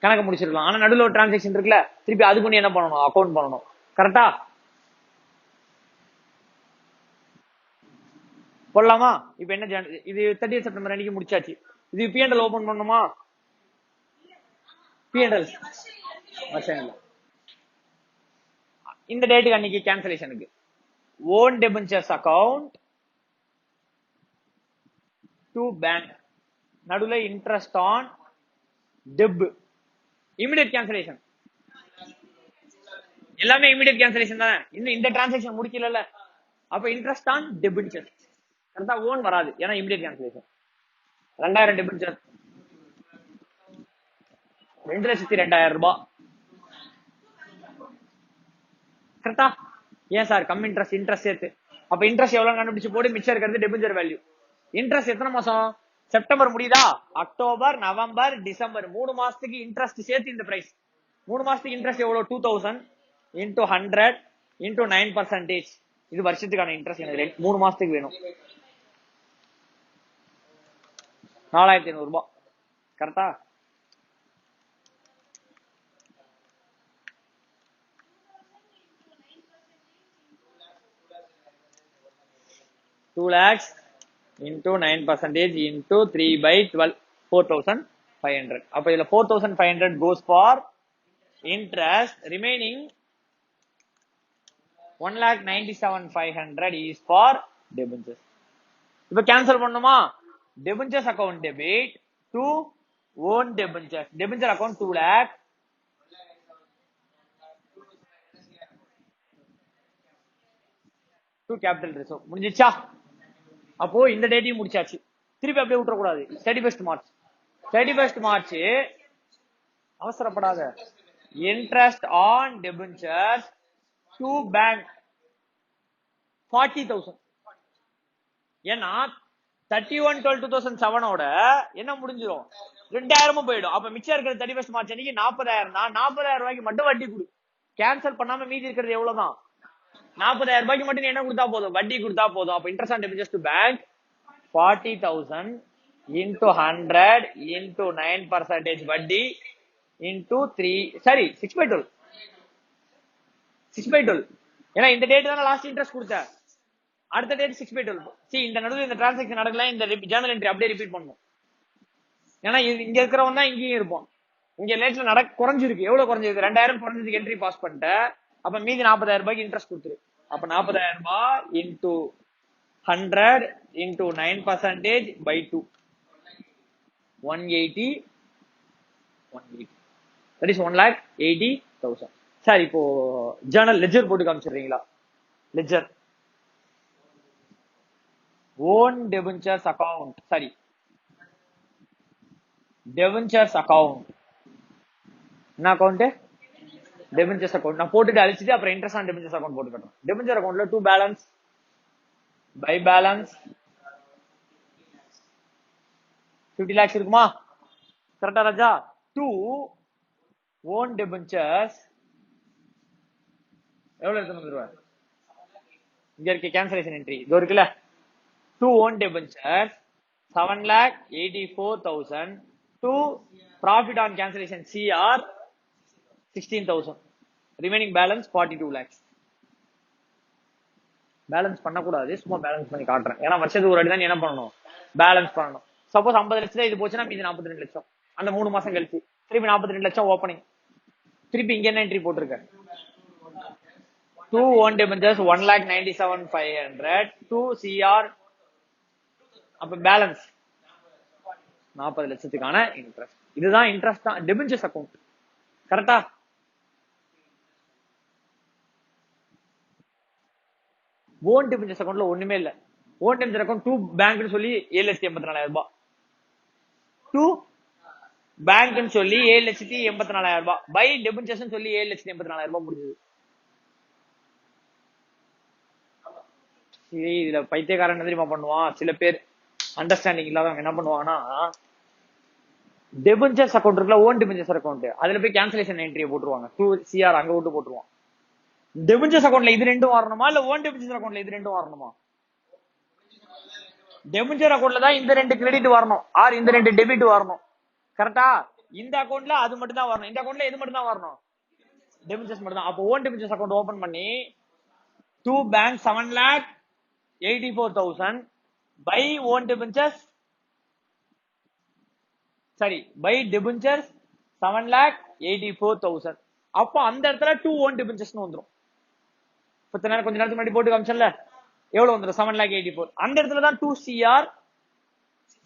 கணக்கு முடிச்சிடலாம். ஆனா நடுவில் ஒரு டிரான்சாக்ஷன் இருக்குல்ல, திருப்பி அதுக்கு நீ என்ன பண்ணணும்? அக்கௌண்ட் பண்ணணும். கரெக்டா? போடலாமா? இப்ப என்ன இது 30th செப்டம்பர் அன்னைக்கு முடிச்சாச்சு. இது P&L ஓபன் பண்ணணுமா? P&L வருஷம் இல்ல, இந்த டேட்டுக்கு அன்னைக்கு கேன்சலேஷனுக்கு own debentures account to bank, நடுவுல interest on deb, immediate cancellation. எல்லாமே இமிடியேட் கேன்சலேஷன் தானே. இன்னும் இந்த டிரான்சாக்ஷன் முடிக்கல. அப்ப இன்ட்ரெஸ்ட் ஆன் டெபென்ச்சர் கரெக்டா? ஓன் வராது, ஏன்னா இமிடியேட் கேன்சலேஷன். 2,000 டெபென்ச்சர் 2,02,000 ரூபாய் கரெக்டா? ஏன் சார் கம்மி இன்ட்ரெஸ்ட் சேர்த்து? அப்ப இன்ட்ரெஸ்ட் எவ்வளவு கண்டுபிடிச்சு போடு. மிச்சம் இருக்கிறது டெபென்ச்சர் வேல்யூ. இன்ட்ரெஸ்ட் எத்தனை மாசம்? செப்டம்பர் முடியுதா? அக்டோபர், நவம்பர், டிசம்பர் 3 மாசத்துக்கு இன்ட்ரெஸ்ட் சேர்த்து இந்த பிரைஸ். 3 மாசத்துக்கு இன்ட்ரெஸ்ட் எவ்வளவு? 2,000 into 100 into 9%. இது வருஷத்துக்கான இன்ட்ரெஸ்ட். எனக்கு 3 மாசத்துக்கு வேணும். 4,500 ரூபாய் கரெக்டா? $2 lakhs into 9% into 3/12 4,000. 500. அப்ப இதுல 4500 goes for interest. Remaining 1,97,500 is for debentures. இப்ப கேன்சல் பண்ணுமா? debentures account debit to own debentures. debenture account 2 lakh. to capital reserve. முடிஞ்சிச்சா? அப்போ இந்த டேட்டையும் முடிச்சாச்சு. திருப்பி அப்படியே விட்டுற கூடாது. 31st March. 31st March அவசரப்படாத. interest on debentures to bank 40,000. ஏன்னா 31/12/2007 ஓட என்ன முடிஞ்சிரும்? 2000 போயிடும். அப்ப மிச்சம் இருக்கிற 31st March அன்னைக்கு 40,000 தான். 40,000 ரூபாய்க்கு மட்டும் வட்டி கொடு. கேன்சல் பண்ணாம மீதி இருக்கிறது எவ்வளவுதான்? 40,000 ரூபாய்க்கு மட்டும் என்ன கொடுத்தா போதும்? வட்டி கொடுத்தா போதும். அப்ப interest on debentures to bank 40,000 into 100 into 9% வட்டி into 3 சரி 6/12 6/12. ஏன்னா இந்த டேட் தானே லாஸ்ட் இன்ட்ரெஸ்ட் கொடுத்த. அடுத்த டேட் 6/12. see இந்த நடுவில் இந்த டிரான்சாக்ஷன் நடக்கல. இந்த ஜர்னல் என்ட்ரி அப்படியே ரிப்பீட் பண்ணணும். ஏன்னா இங்க இருக்கிறவன் தான் இங்கேயும் இருப்போம். இங்க லேட்ல குறைஞ்சிருக்கு. எவ்வளவு குறைஞ்சிருக்கு? 2000 குறைஞ்சதுக்கு என்ட்ரி பாஸ் பண்ணிட்ட. அப்ப மீதி 40,000 ரூபாய்க்கு இன்ட்ரெஸ்ட் கொடுத்துரு. அப்ப 40,000 ரூபாய் into 100 into 9% by 2 180 that is 1,80,000. சார் இப்போ ஜர்னல் லெட்ஜர் போட்டு காமிச்சிடுறீங்களா? Ledger own debentures account sorry debentures account என்ன அக்கவுண்ட்? Debentures account. நான் போட்டுட்டு அழிச்சிட்டு அப்புறம் இன்ட்ரெஸ்ட் ஆன் டெபென்ச்சர்ஸ் அக்கவுண்ட் போட்டு கட்டணும். டெபென்ச்சர் அக்கவுண்ட்ல 2 பேலன்ஸ் பை பேலன்ஸ் 50 lakhs இருக்குமா? கரெக்டா ராஜா? 2 ஓன் டெபென்ச்சர்ஸ் எவ்வளவு எடுத்து வந்துருவார்? இங்க இருக்க கேன்சலேஷன் என்ட்ரி இதோ இருக்குல்ல. 2 own டெபென்ச்சர்ஸ் 7,84,000 to profit on cancellation CR 16,000. remaining balance 42 lakhs. Balance பண்ணக்கூடாது, சும்மா பேலன்ஸ் பண்ணி காட்டுறேன். ஏன்னா வருஷத்துக்கு ஒரு அடி தான் என்ன பண்ணணும்? பேலன்ஸ் பண்ணணும். சப்போஸ் 50 லட்சம் இது போச்சுன்னா மீதி 42 லட்சம். அந்த 3 மாசம் கழிச்சு திருப்பி 42 லட்சம் ஓப்பனிங். திருப்பி இங்க என்ன என்ட்ரி போட்டிருக்க? 2 ஓன் டெபென்ச்சர்ஸ் 1,97,500 to CR. அப்ப பேலன்ஸ் 40 லட்சத்துக்கான இன்ட்ரெஸ்ட். இதுதான் இன்ட்ரெஸ்ட் தான் டெபென்ச்சர்ஸ் அக்கவுண்ட். கரெக்டா? ஓன் டெபென்ச்சர்ஸ் அக்கவுண்ட்ல ஒண்ணுமே இல்ல. ஓன் டெபென்ச்சர் அக்கவுண்ட் 2 பேங்க்னு சொல்லி 7,84,000 ரூபாய். 2 பேங்க்னு சொல்லி 7,84,000 ரூபாய். பை டெபென்ச்சர்ஸ் சொல்லி 7,84,000 ரூபாய் முடிஞ்சது. இதுல பைத்தியக்காரன் தெரியுமா பண்ணுவான்? சில பேர் அண்டர்ஸ்டாண்டிங் இல்லாதவங்க என்ன பண்ணுவாங்கன்னா, டெபென்ச்சர்ஸ் அக்கவுண்ட் இருக்குல்ல, ஓன் டெபென்ச்சர்ஸ் அக்கவுண்ட், அதுல போய் கேன்சலேஷன் என்ட்ரியை போட்டுருவாங்க. 2 CR அங்க விட்டு போட்டுருவான். டெபென்ச்சர்ஸ் அக்கவுண்ட்ல இது ரெண்டும் வரணுமா இல்ல ஓன் டெபென்ச்சர்ஸ் அக்கவுண்ட்ல இது ரெண்டும் வரணுமா? டெபென்ச்சர் அக்கவுண்ட்ல தான் இந்த 2 கிரெடிட் வரணும் ஆர் இந்த 2 டெபிட் வரணும். கரெக்டா? இந்த அக்கவுண்ட்ல அது மட்டும் தான் வரணும். இந்த அக்கவுண்ட்ல எது மட்டும் தான் வரணும்? டெபென்ச்சர்ஸ் மட்டும் தான். அப்போ ஓன் டெபென்ச்சர்ஸ் அக்கவுண்ட் ஓபன் பண்ணி 2 bank 7,84,000 by own debentures sorry by debentures 7,84,000. அப்போ அந்த இடத்துல 2 ஓன் டெபென்ச்சர்ஸ் வந்துரும். கொஞ்ச நேரத்துக்கு முன்னாடி போட்டு காமிச்சல எவ்வளவு வந்துரும்? 7,84,000. அந்த இடத்துல தான் 2 CR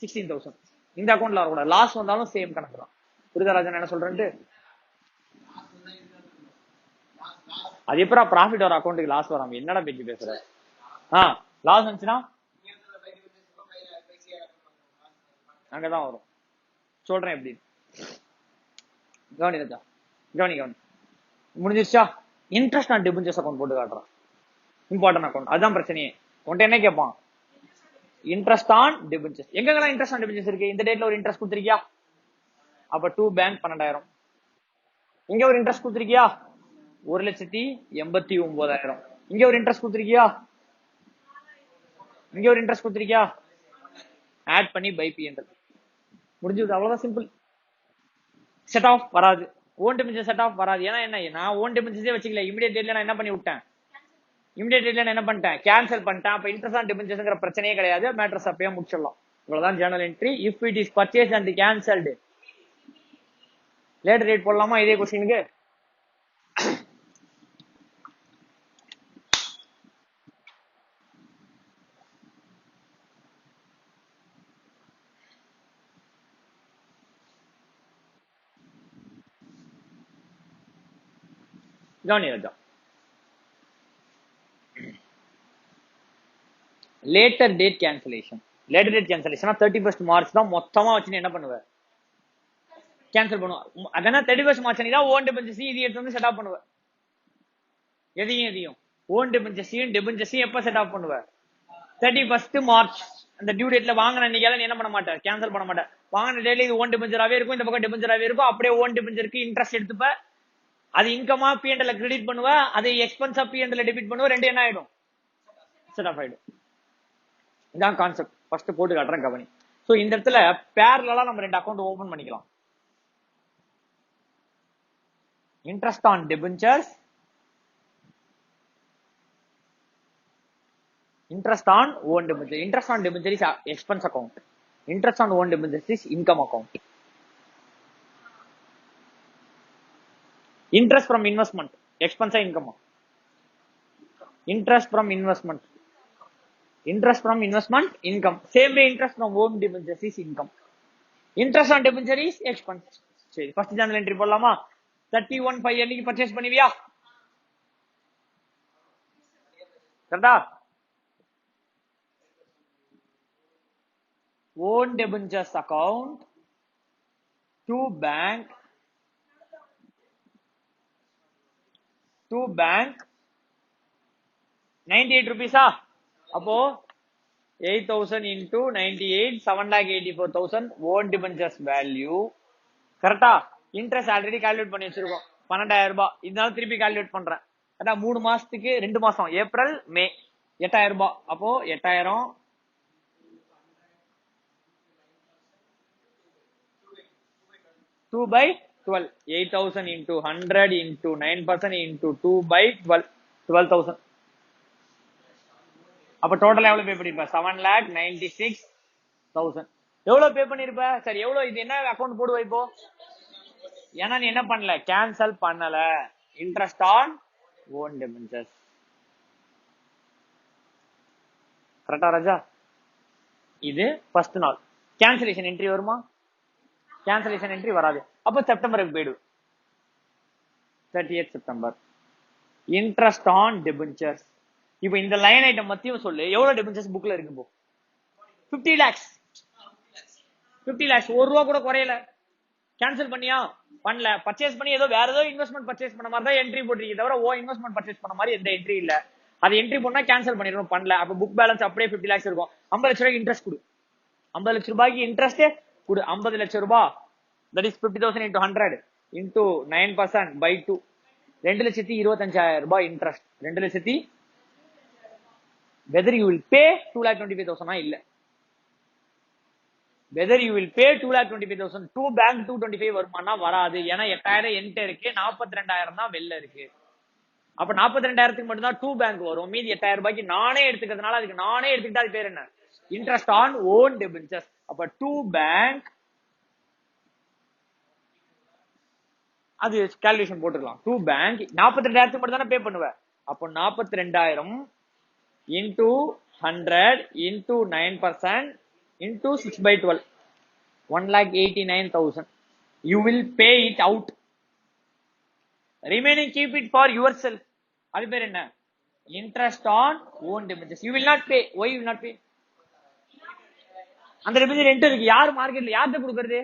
16,000. இந்த அக்கவுண்ட்ல வரக்கூடாது. லாஸ் வந்தாலும் சேம் கணக்கு தான். புரியுதா ராஜன் என்ன சொல்றேன்ட்டு? அது எப்பரா ப்ராஃபிட் வர அக்கவுண்ட்டுக்கு லாஸ் வராம என்னடா பேச்சு பேசுற? லாஸ் வந்துச்சுன்னா அங்கதான் வரும். சொல்றேன் எப்படி. கவனி ராஜா, கவனி. முடிஞ்சிருச்சா? இன்ட்ரெஸ்ட் ஆன் டெபென்ச்சர்ஸ் அக்கவுண்ட் போட்டு காட்டுறான். Important account. அதுதான் பிரச்சனையே. உன்ட்ட என்ன கேட்பான்? Interest on debentures. எங்கெல்லாம் இன்ட்ரெஸ்ட் ஆன் டெபென்ச்சர்ஸ் இருக்கு? இந்த டேட்ல ஒரு இன்ட்ரெஸ்ட் கொடுத்திருக்கியா? அப்ப 2 பேங்க் 12,000. இங்க ஒரு இன்ட்ரெஸ்ட் கொடுத்திருக்கியா? 1,89,000. இங்க ஒரு இன்ட்ரெஸ்ட் கொடுத்திருக்கியா? இங்க ஒரு இன்ட்ரெஸ்ட் கொடுத்திருக்கியா? ஆட் பண்ணி பை P&L முடிஞ்சது. அவ்வளவுதான், சிம்பிள். செட் ஆஃப் வராது. ஓன் டெபென்ச்சர் செட் ஆஃப் வராது. ஏன்னா என்ன, நான் ஓன் டெபென்ச்சர்ஸே வச்சுக்கல. இமிடியேட் டேட்ல நான் என்ன பண்ணி விட்டேன்? இமிடியேட் டேட்ல நான் என்ன பண்ணிட்டேன்? கேன்சல் பண்ணிட்டேன். அப்ப இன்ட்ரெஸ்ட் ஆன் டெபென்ச்சர்ஸ்ங்கற பிரச்சனையே கிடையாது. மேட்டர்ஸ் அப்பயே முடிச்சிடலாம். இவ்வளவுதான் journal entry. If it is purchase and cancelled later date போடலாமா இதே கொஸ்டினுக்கு? கவனி Raja, later date cancellation. Later date cancellation 31st March தான் மொத்தமா வச்சு என்ன பண்ணுவ? கேன்சல் பண்ணுவோம். அதான் 31st மார்ச் நீ தான் ஓன் டிபெஞ்சர்ஸ் இது எடுத்து வந்து செட் ஆப் பண்ணுவ. எதையும் ஓன் டிபெஞ்சர்ஸையும் டிபெஞ்சர்ஸையும் எப்ப செட் ஆப் பண்ணுவ? 31st மார்ச் அந்த டியூ டேட்ல வாங்கின அன்னைக்கு நீ என்ன பண்ண மாட்டேன்? கேன்சல் பண்ண மாட்டேன். வாங்கின டேட்ல இது ஓன் டிபெஞ்சராவே இருக்கும், இந்த பக்கம் டிபெஞ்சராவே இருக்கும். அப்படியே ஓன் டிபெஞ்சருக்கு இன்ட்ரெஸ்ட் எடுத்துப்ப, அது இன்கமா P&L கிரெடிட் பண்ணுவ, அது எக்ஸ்பென்ஸா P&L டெபிட் பண்ணுவ, ரெண்டு என்ன ஆயிடும்? செட் ஆஃப் ஆயிடும். இதான் கான்செப்ட். ஃபர்ஸ்ட் போட்டு காட்டுறேன் கவனி. சோ இந்த இடத்துல பேரலா நம்ம ரெண்டு அக்கௌண்ட் ஓபன் பண்ணிக்கலாம். Interest on debentures, interest on own debenture. Interest on debenture is expense account. Interest on own debenture is income account. Interest from investment, expense income. Interest from investment, interest from investment income. Same way interest from own debenture is income. Interest on debenture is expense. சரி, first journal entry போடலாமா? 31/5 அன்னைக்கு purchase பண்ணுவியா? கரெக்டா? own debentures account to bank 98 rupees. அப்போ 8,000 into 98 7,84,000 own debentures value. கரெக்டா? Interest already calculate பண்ணி வச்சிருக்கோம் 12,000 ரூபாய். இதனால திருப்பி கால்குலேட் பண்றேன். அதான் 3 மாசத்துக்கு 2 மாசம் ஏப்ரல் மே 8,000 ரூபாய். அப்போ 8,000 2/12 8,000 into 100 into 9% into 2/12 12,000. அப்ப டோட்டல் எவ்வளவு பே பண்ணிருப்ப? 7,96,000. எவ்வளவு பே பண்ணிருப்ப? சரி, எவ்வளவு இது என்ன அக்கௌண்ட் போடுவ இப்போ? ஏன்னா நீ என்ன பண்ணல? கேன்சல் பண்ணல. Interest on own debentures. கரெக்டா ராஜா? இது ஃபர்ஸ்ட் நாள். கேன்சலேஷன் என்ட்ரி வருமா? கேன்சலேஷன் என்ட்ரி வராது. அப்போ செப்டம்பருக்கு போயிடு. 30th September. Interest on டெபென்ச்சர்ஸ். இப்போ இந்த லைன் ஐட்டம் மத்தியும் சொல்லு, எவ்வளவு டெபென்ச்சர்ஸ் புக்ல இருக்கு இப்போ? 50 lakhs. 50 lakhs. 1 ரூபா கூட குறையல. கேன்சல் பண்ணியா? பண்ணல. பர்ச்சேஸ் பண்ணி ஏதோ வேற ஏதோ இன்வெஸ்ட்மெண்ட் பர்ச்சேஸ் பண்ண மாதிரி தான் என்ட்ரி போட்டிருக்கீங்க, தவிர இன்வெஸ்ட்மெண்ட் பர்ச்சேஸ் பண்ண மாதிரி எந்த என்ட்ரி இல்ல. அது என்ட்ரி பண்ணா கேன்சல் பண்ணிடணும். பண்ணல. அப்ப புக் பேலன்ஸ் அப்படியே 50 lakhs இருக்கும். 50 லட்சம் ரூபாய்க்கு இன்ட்ரெஸ்ட் கொடு. 50 லட்சம் ரூபாய்க்கு இன்ட்ரெஸ்ட் கொடு. 50 லட்சம் ரூபாய் that is 50,000 into 100 into 9% by 2 2,25,000 ரூபாய் இன்ட்ரெஸ்ட். 2 லட்சத்தி whether you will pay 2,25,000 இல்ல. whether you will pay 2,25,000 to bank 225 வருமானா வராது. ஏன்னா 8,000 என்கிட்ட இருக்கு, 42,000 தான் வெளில இருக்கு. அப்ப 42,000க்கு மட்டும் தான் 2 பேங்க் வரும். மீதி 8,000 ரூபாய்க்கு நானே எடுத்துக்கிறதுனால அதுக்கு நானே எடுத்துக்கிட்டா அது பேர் என்ன? Interest on own debentures. அப்ப 2 பேங்க் அது கால்குலேஷன் போட்டுக்கலாம். 2 பேங்க் 42,000 மட்டும் தானே பே பண்ணுவ. அப்போ 42,000 into 100 into 9% into 6/12 1,89,000. You will pay it out. Remaining keep it for yourself. அது பேர் என்ன? Interest on own debentures. You will not pay. Why you will not pay? அந்த டெபிசிட் என்கிட்ட இருக்கு. யார் மார்க்கெட்ல யார்கிட்ட கொடுக்கறது?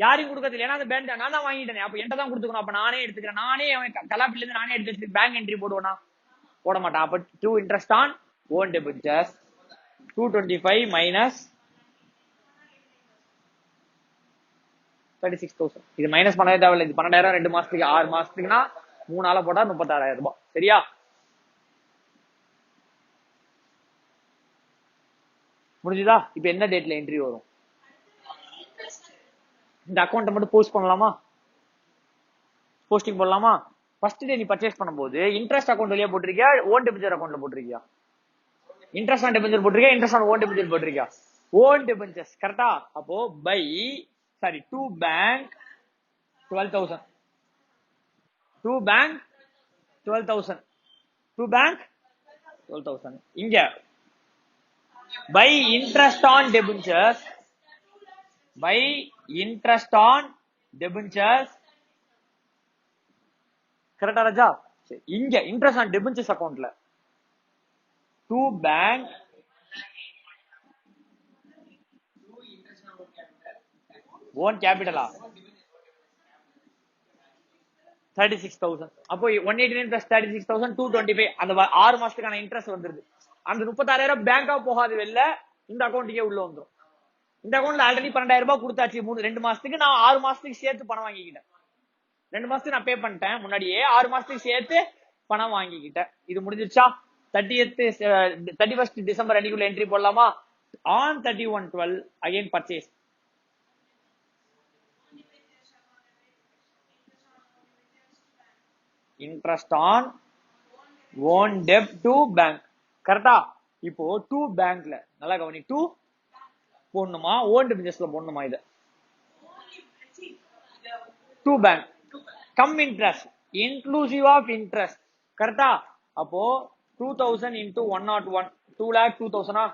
யாரையும் கொடுக்கறது இல்லை. ஏன்னா அந்த பேங்க் நான் தான் வாங்கிட்டேன். அப்ப என்கிட்ட தான் கொடுத்துக்கணும். அப்ப நானே எடுத்துக்கிறேன். நானே கலாப்பில இருந்து நானே எடுத்து பேங்க் என்ட்ரி போடுவேனா? போட மாட்டான். அப்ப 2 இன்ட்ரெஸ்ட் ஆன் ஓன் டெபிச்சர்ஸ் 225 minus 36,000. இது மைனஸ் பண்ணவே தேவையில்லை. இது 12,000 2 மாசத்துக்கு 6 மாசத்துக்குன்னா 3 நாளா போட்டா 36,000 ரூபாய். சரியா? முடிஞ்சுதா? இப்ப என்ன டேட்ல என்ட்ரி வரும்? இந்த அக்கௌண்ட்டை மட்டும் போஸ்ட் பண்ணலாமா? போஸ்டிங் போடலாமா? ஃபர்ஸ்ட் டே நீ பர்ச்சேஸ் பண்ணும்போது இன்ட்ரெஸ்ட் அக்கௌண்ட் வழியா போட்டிருக்கியா, ஓன் டெபிச்சர் அக்கௌண்ட்ல போட்டிருக்கியா? இன்ட்ரெஸ்ட் ஆன் டெபிச்சர் போட்டிருக்கியா, இன்ட்ரெஸ்ட் ஆன் ஓன் டெபிச்சர் போட்டிருக்கியா? Own debentures. கரெக்டா? அப்போ by 2 bank 12,000. To bank 12,000. To bank 12,000. இங்க by interest on debentures. By interest on debentures. கரெக்டா ராஜா? இங்க interest on debentures அக்கவுண்ட்ல to bank own capital 36,000. அப்போ 189 plus 36,000 225. அந்த 6 மாசத்துக்கான இன்ட்ரெஸ்ட் வந்துருது. அந்த 36,000 பேங்கா போகாது வெளில, இந்த அக்கௌண்ட்டுக்கே உள்ள வந்துரும். இந்த அக்கௌண்ட்ல ஆல்ரெடி 12,000 ரூபாய் கொடுத்தாச்சு 2 மாசத்துக்கு. நான் 6 மாசத்துக்கு சேர்த்து பணம் வாங்கிக்கிட்டேன். 2 மாசத்துக்கு நான் பே பண்ணிட்டேன் முன்னாடியே, 6 மாசத்துக்கு சேர்த்து பணம் வாங்கிக்கிட்டேன். இது முடிஞ்சிருச்சா? 31st டிசம்பர் அன்னைக்குள்ள என்ட்ரி போடலாமா? on 31/12 again purchase. interest on own debt to bank. கரெக்டா? இப்போ to bankல நல்லா கவனி, to போடணுமா own debentures போடணுமா? இது to bank come interest inclusive of interest. கரெக்டா? அப்போ 2000 into 101 2,02,000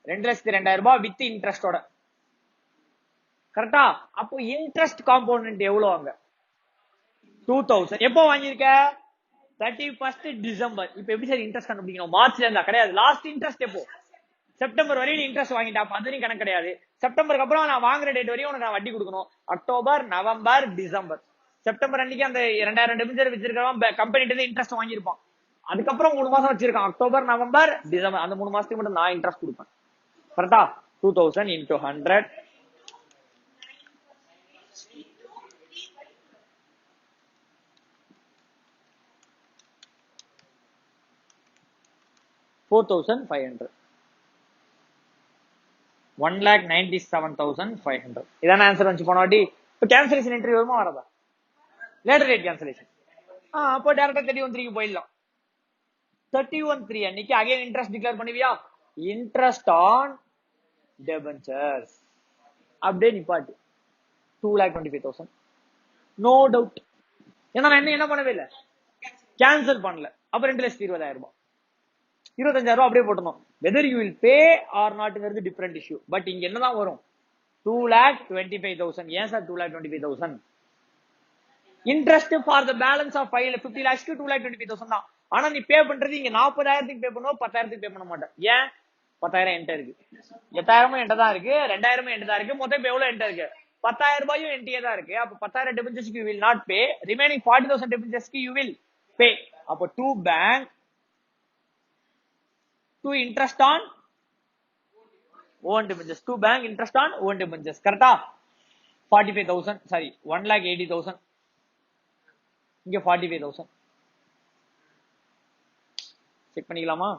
2,02,000 ரூபாய் வித் இன்ட்ரெஸ்டோட. கரெக்டா? அப்போ இன்ட்ரெஸ்ட் காம்போனன்ட் எவ்வளவு அங்க? 2,000. எப்போ வாங்கியிருக்க? 31st December. இப்ப எப்படி சார் இன்ட்ரெஸ்ட் கண்டுபிடிக்கணும்? மார்ச்ல இருந்தா கிடையாது. லாஸ்ட் இன்ட்ரெஸ்ட் எப்போ? செப்டம்பர் வரையும் இன்ட்ரெஸ்ட் வாங்கிட்டா, அது நீ கணக்கு கிடையாது. செப்டம்பருக்கு அப்புறம் நான் வாங்குற டேட் வரையும் உனக்கு நான் வட்டி கொடுக்கணும். October, November, December. செப்டம்பர் அன்னைக்கு அந்த 2,000 டெபிச்சர் வச்சிருக்கவன் கம்பெனிட்டு இன்ட்ரெஸ்ட் வாங்கியிருப்பான். அதுக்கப்புறம் 3 மாசம் வச்சிருக்கான், அக்டோபர், நவம்பர், டிசம்பர். அந்த 3 மாசத்துக்கு மட்டும் நான் இன்ட்ரெஸ்ட் கொடுப்பேன். கரெக்டா? 2000 into 100 4,500. 1,97,500. இதான ஆன்சர் வந்து போன வாட்டி. இப்போ கேன்சலேஷன் என்ட்ரி வருமா வரதா? Later date cancellation. அப்போ டைரக்டா 31/3 போயிடலாம். 31/3 அன்னைக்கு அகைன் இன்ட்ரெஸ்ட் டிக்ளேர் பண்ணுவியா? இன்ட்ரெஸ்ட் ஆன் டெபென்ச்சர்ஸ் அப்படியே நிப்பாட்டு. 2,25,000. No doubt. ஏன்னா நான் என்ன பண்ணவே இல்லை, கேன்சல் பண்ணல. அப்ப 2,20,000 ரூபாய், 25,000 ரூபாய் அப்படியே போட்டணும். Whether you will pay or நாட்ங்கிறது டிஃபரெண்ட் இஷ்யூ. பட் இங்க என்னதான் வரும்? 2,25,000. ஏன் sir 2,25,000? Interest for the balance of 50 lakhsக்கு 2,25,000 தான். ஆனா நீ பே பண்றது இங்க 40,000க்கு பே பண்ணுவோம், 10,000க்கு பே பண்ண மாட்டேன். ஏன்? 10,000 என்கிட்ட இருக்கு, 8,000 என்கிட்ட தான் இருக்கு, 2,000 என்கிட்ட தான் இருக்கு, மொத்தம் இப்ப எவ்வளவு என்கிட்ட இருக்கு? 10,000 ரூபாயும் என்கிட்ட தான் இருக்கு. அப்ப 10,000 டெபிச்சர்ஸ்க்கு you will not pay, remaining 40,000 டெபிச்சர்ஸ்க்கு யூ வில் பே. அப்போ to bank to interest on own debentures. To bank interest on own debentures. கரெக்டா? 45,000. சாரி, 1,80,000. இங்க 45,000. செக் பண்ணிக்கலாமா?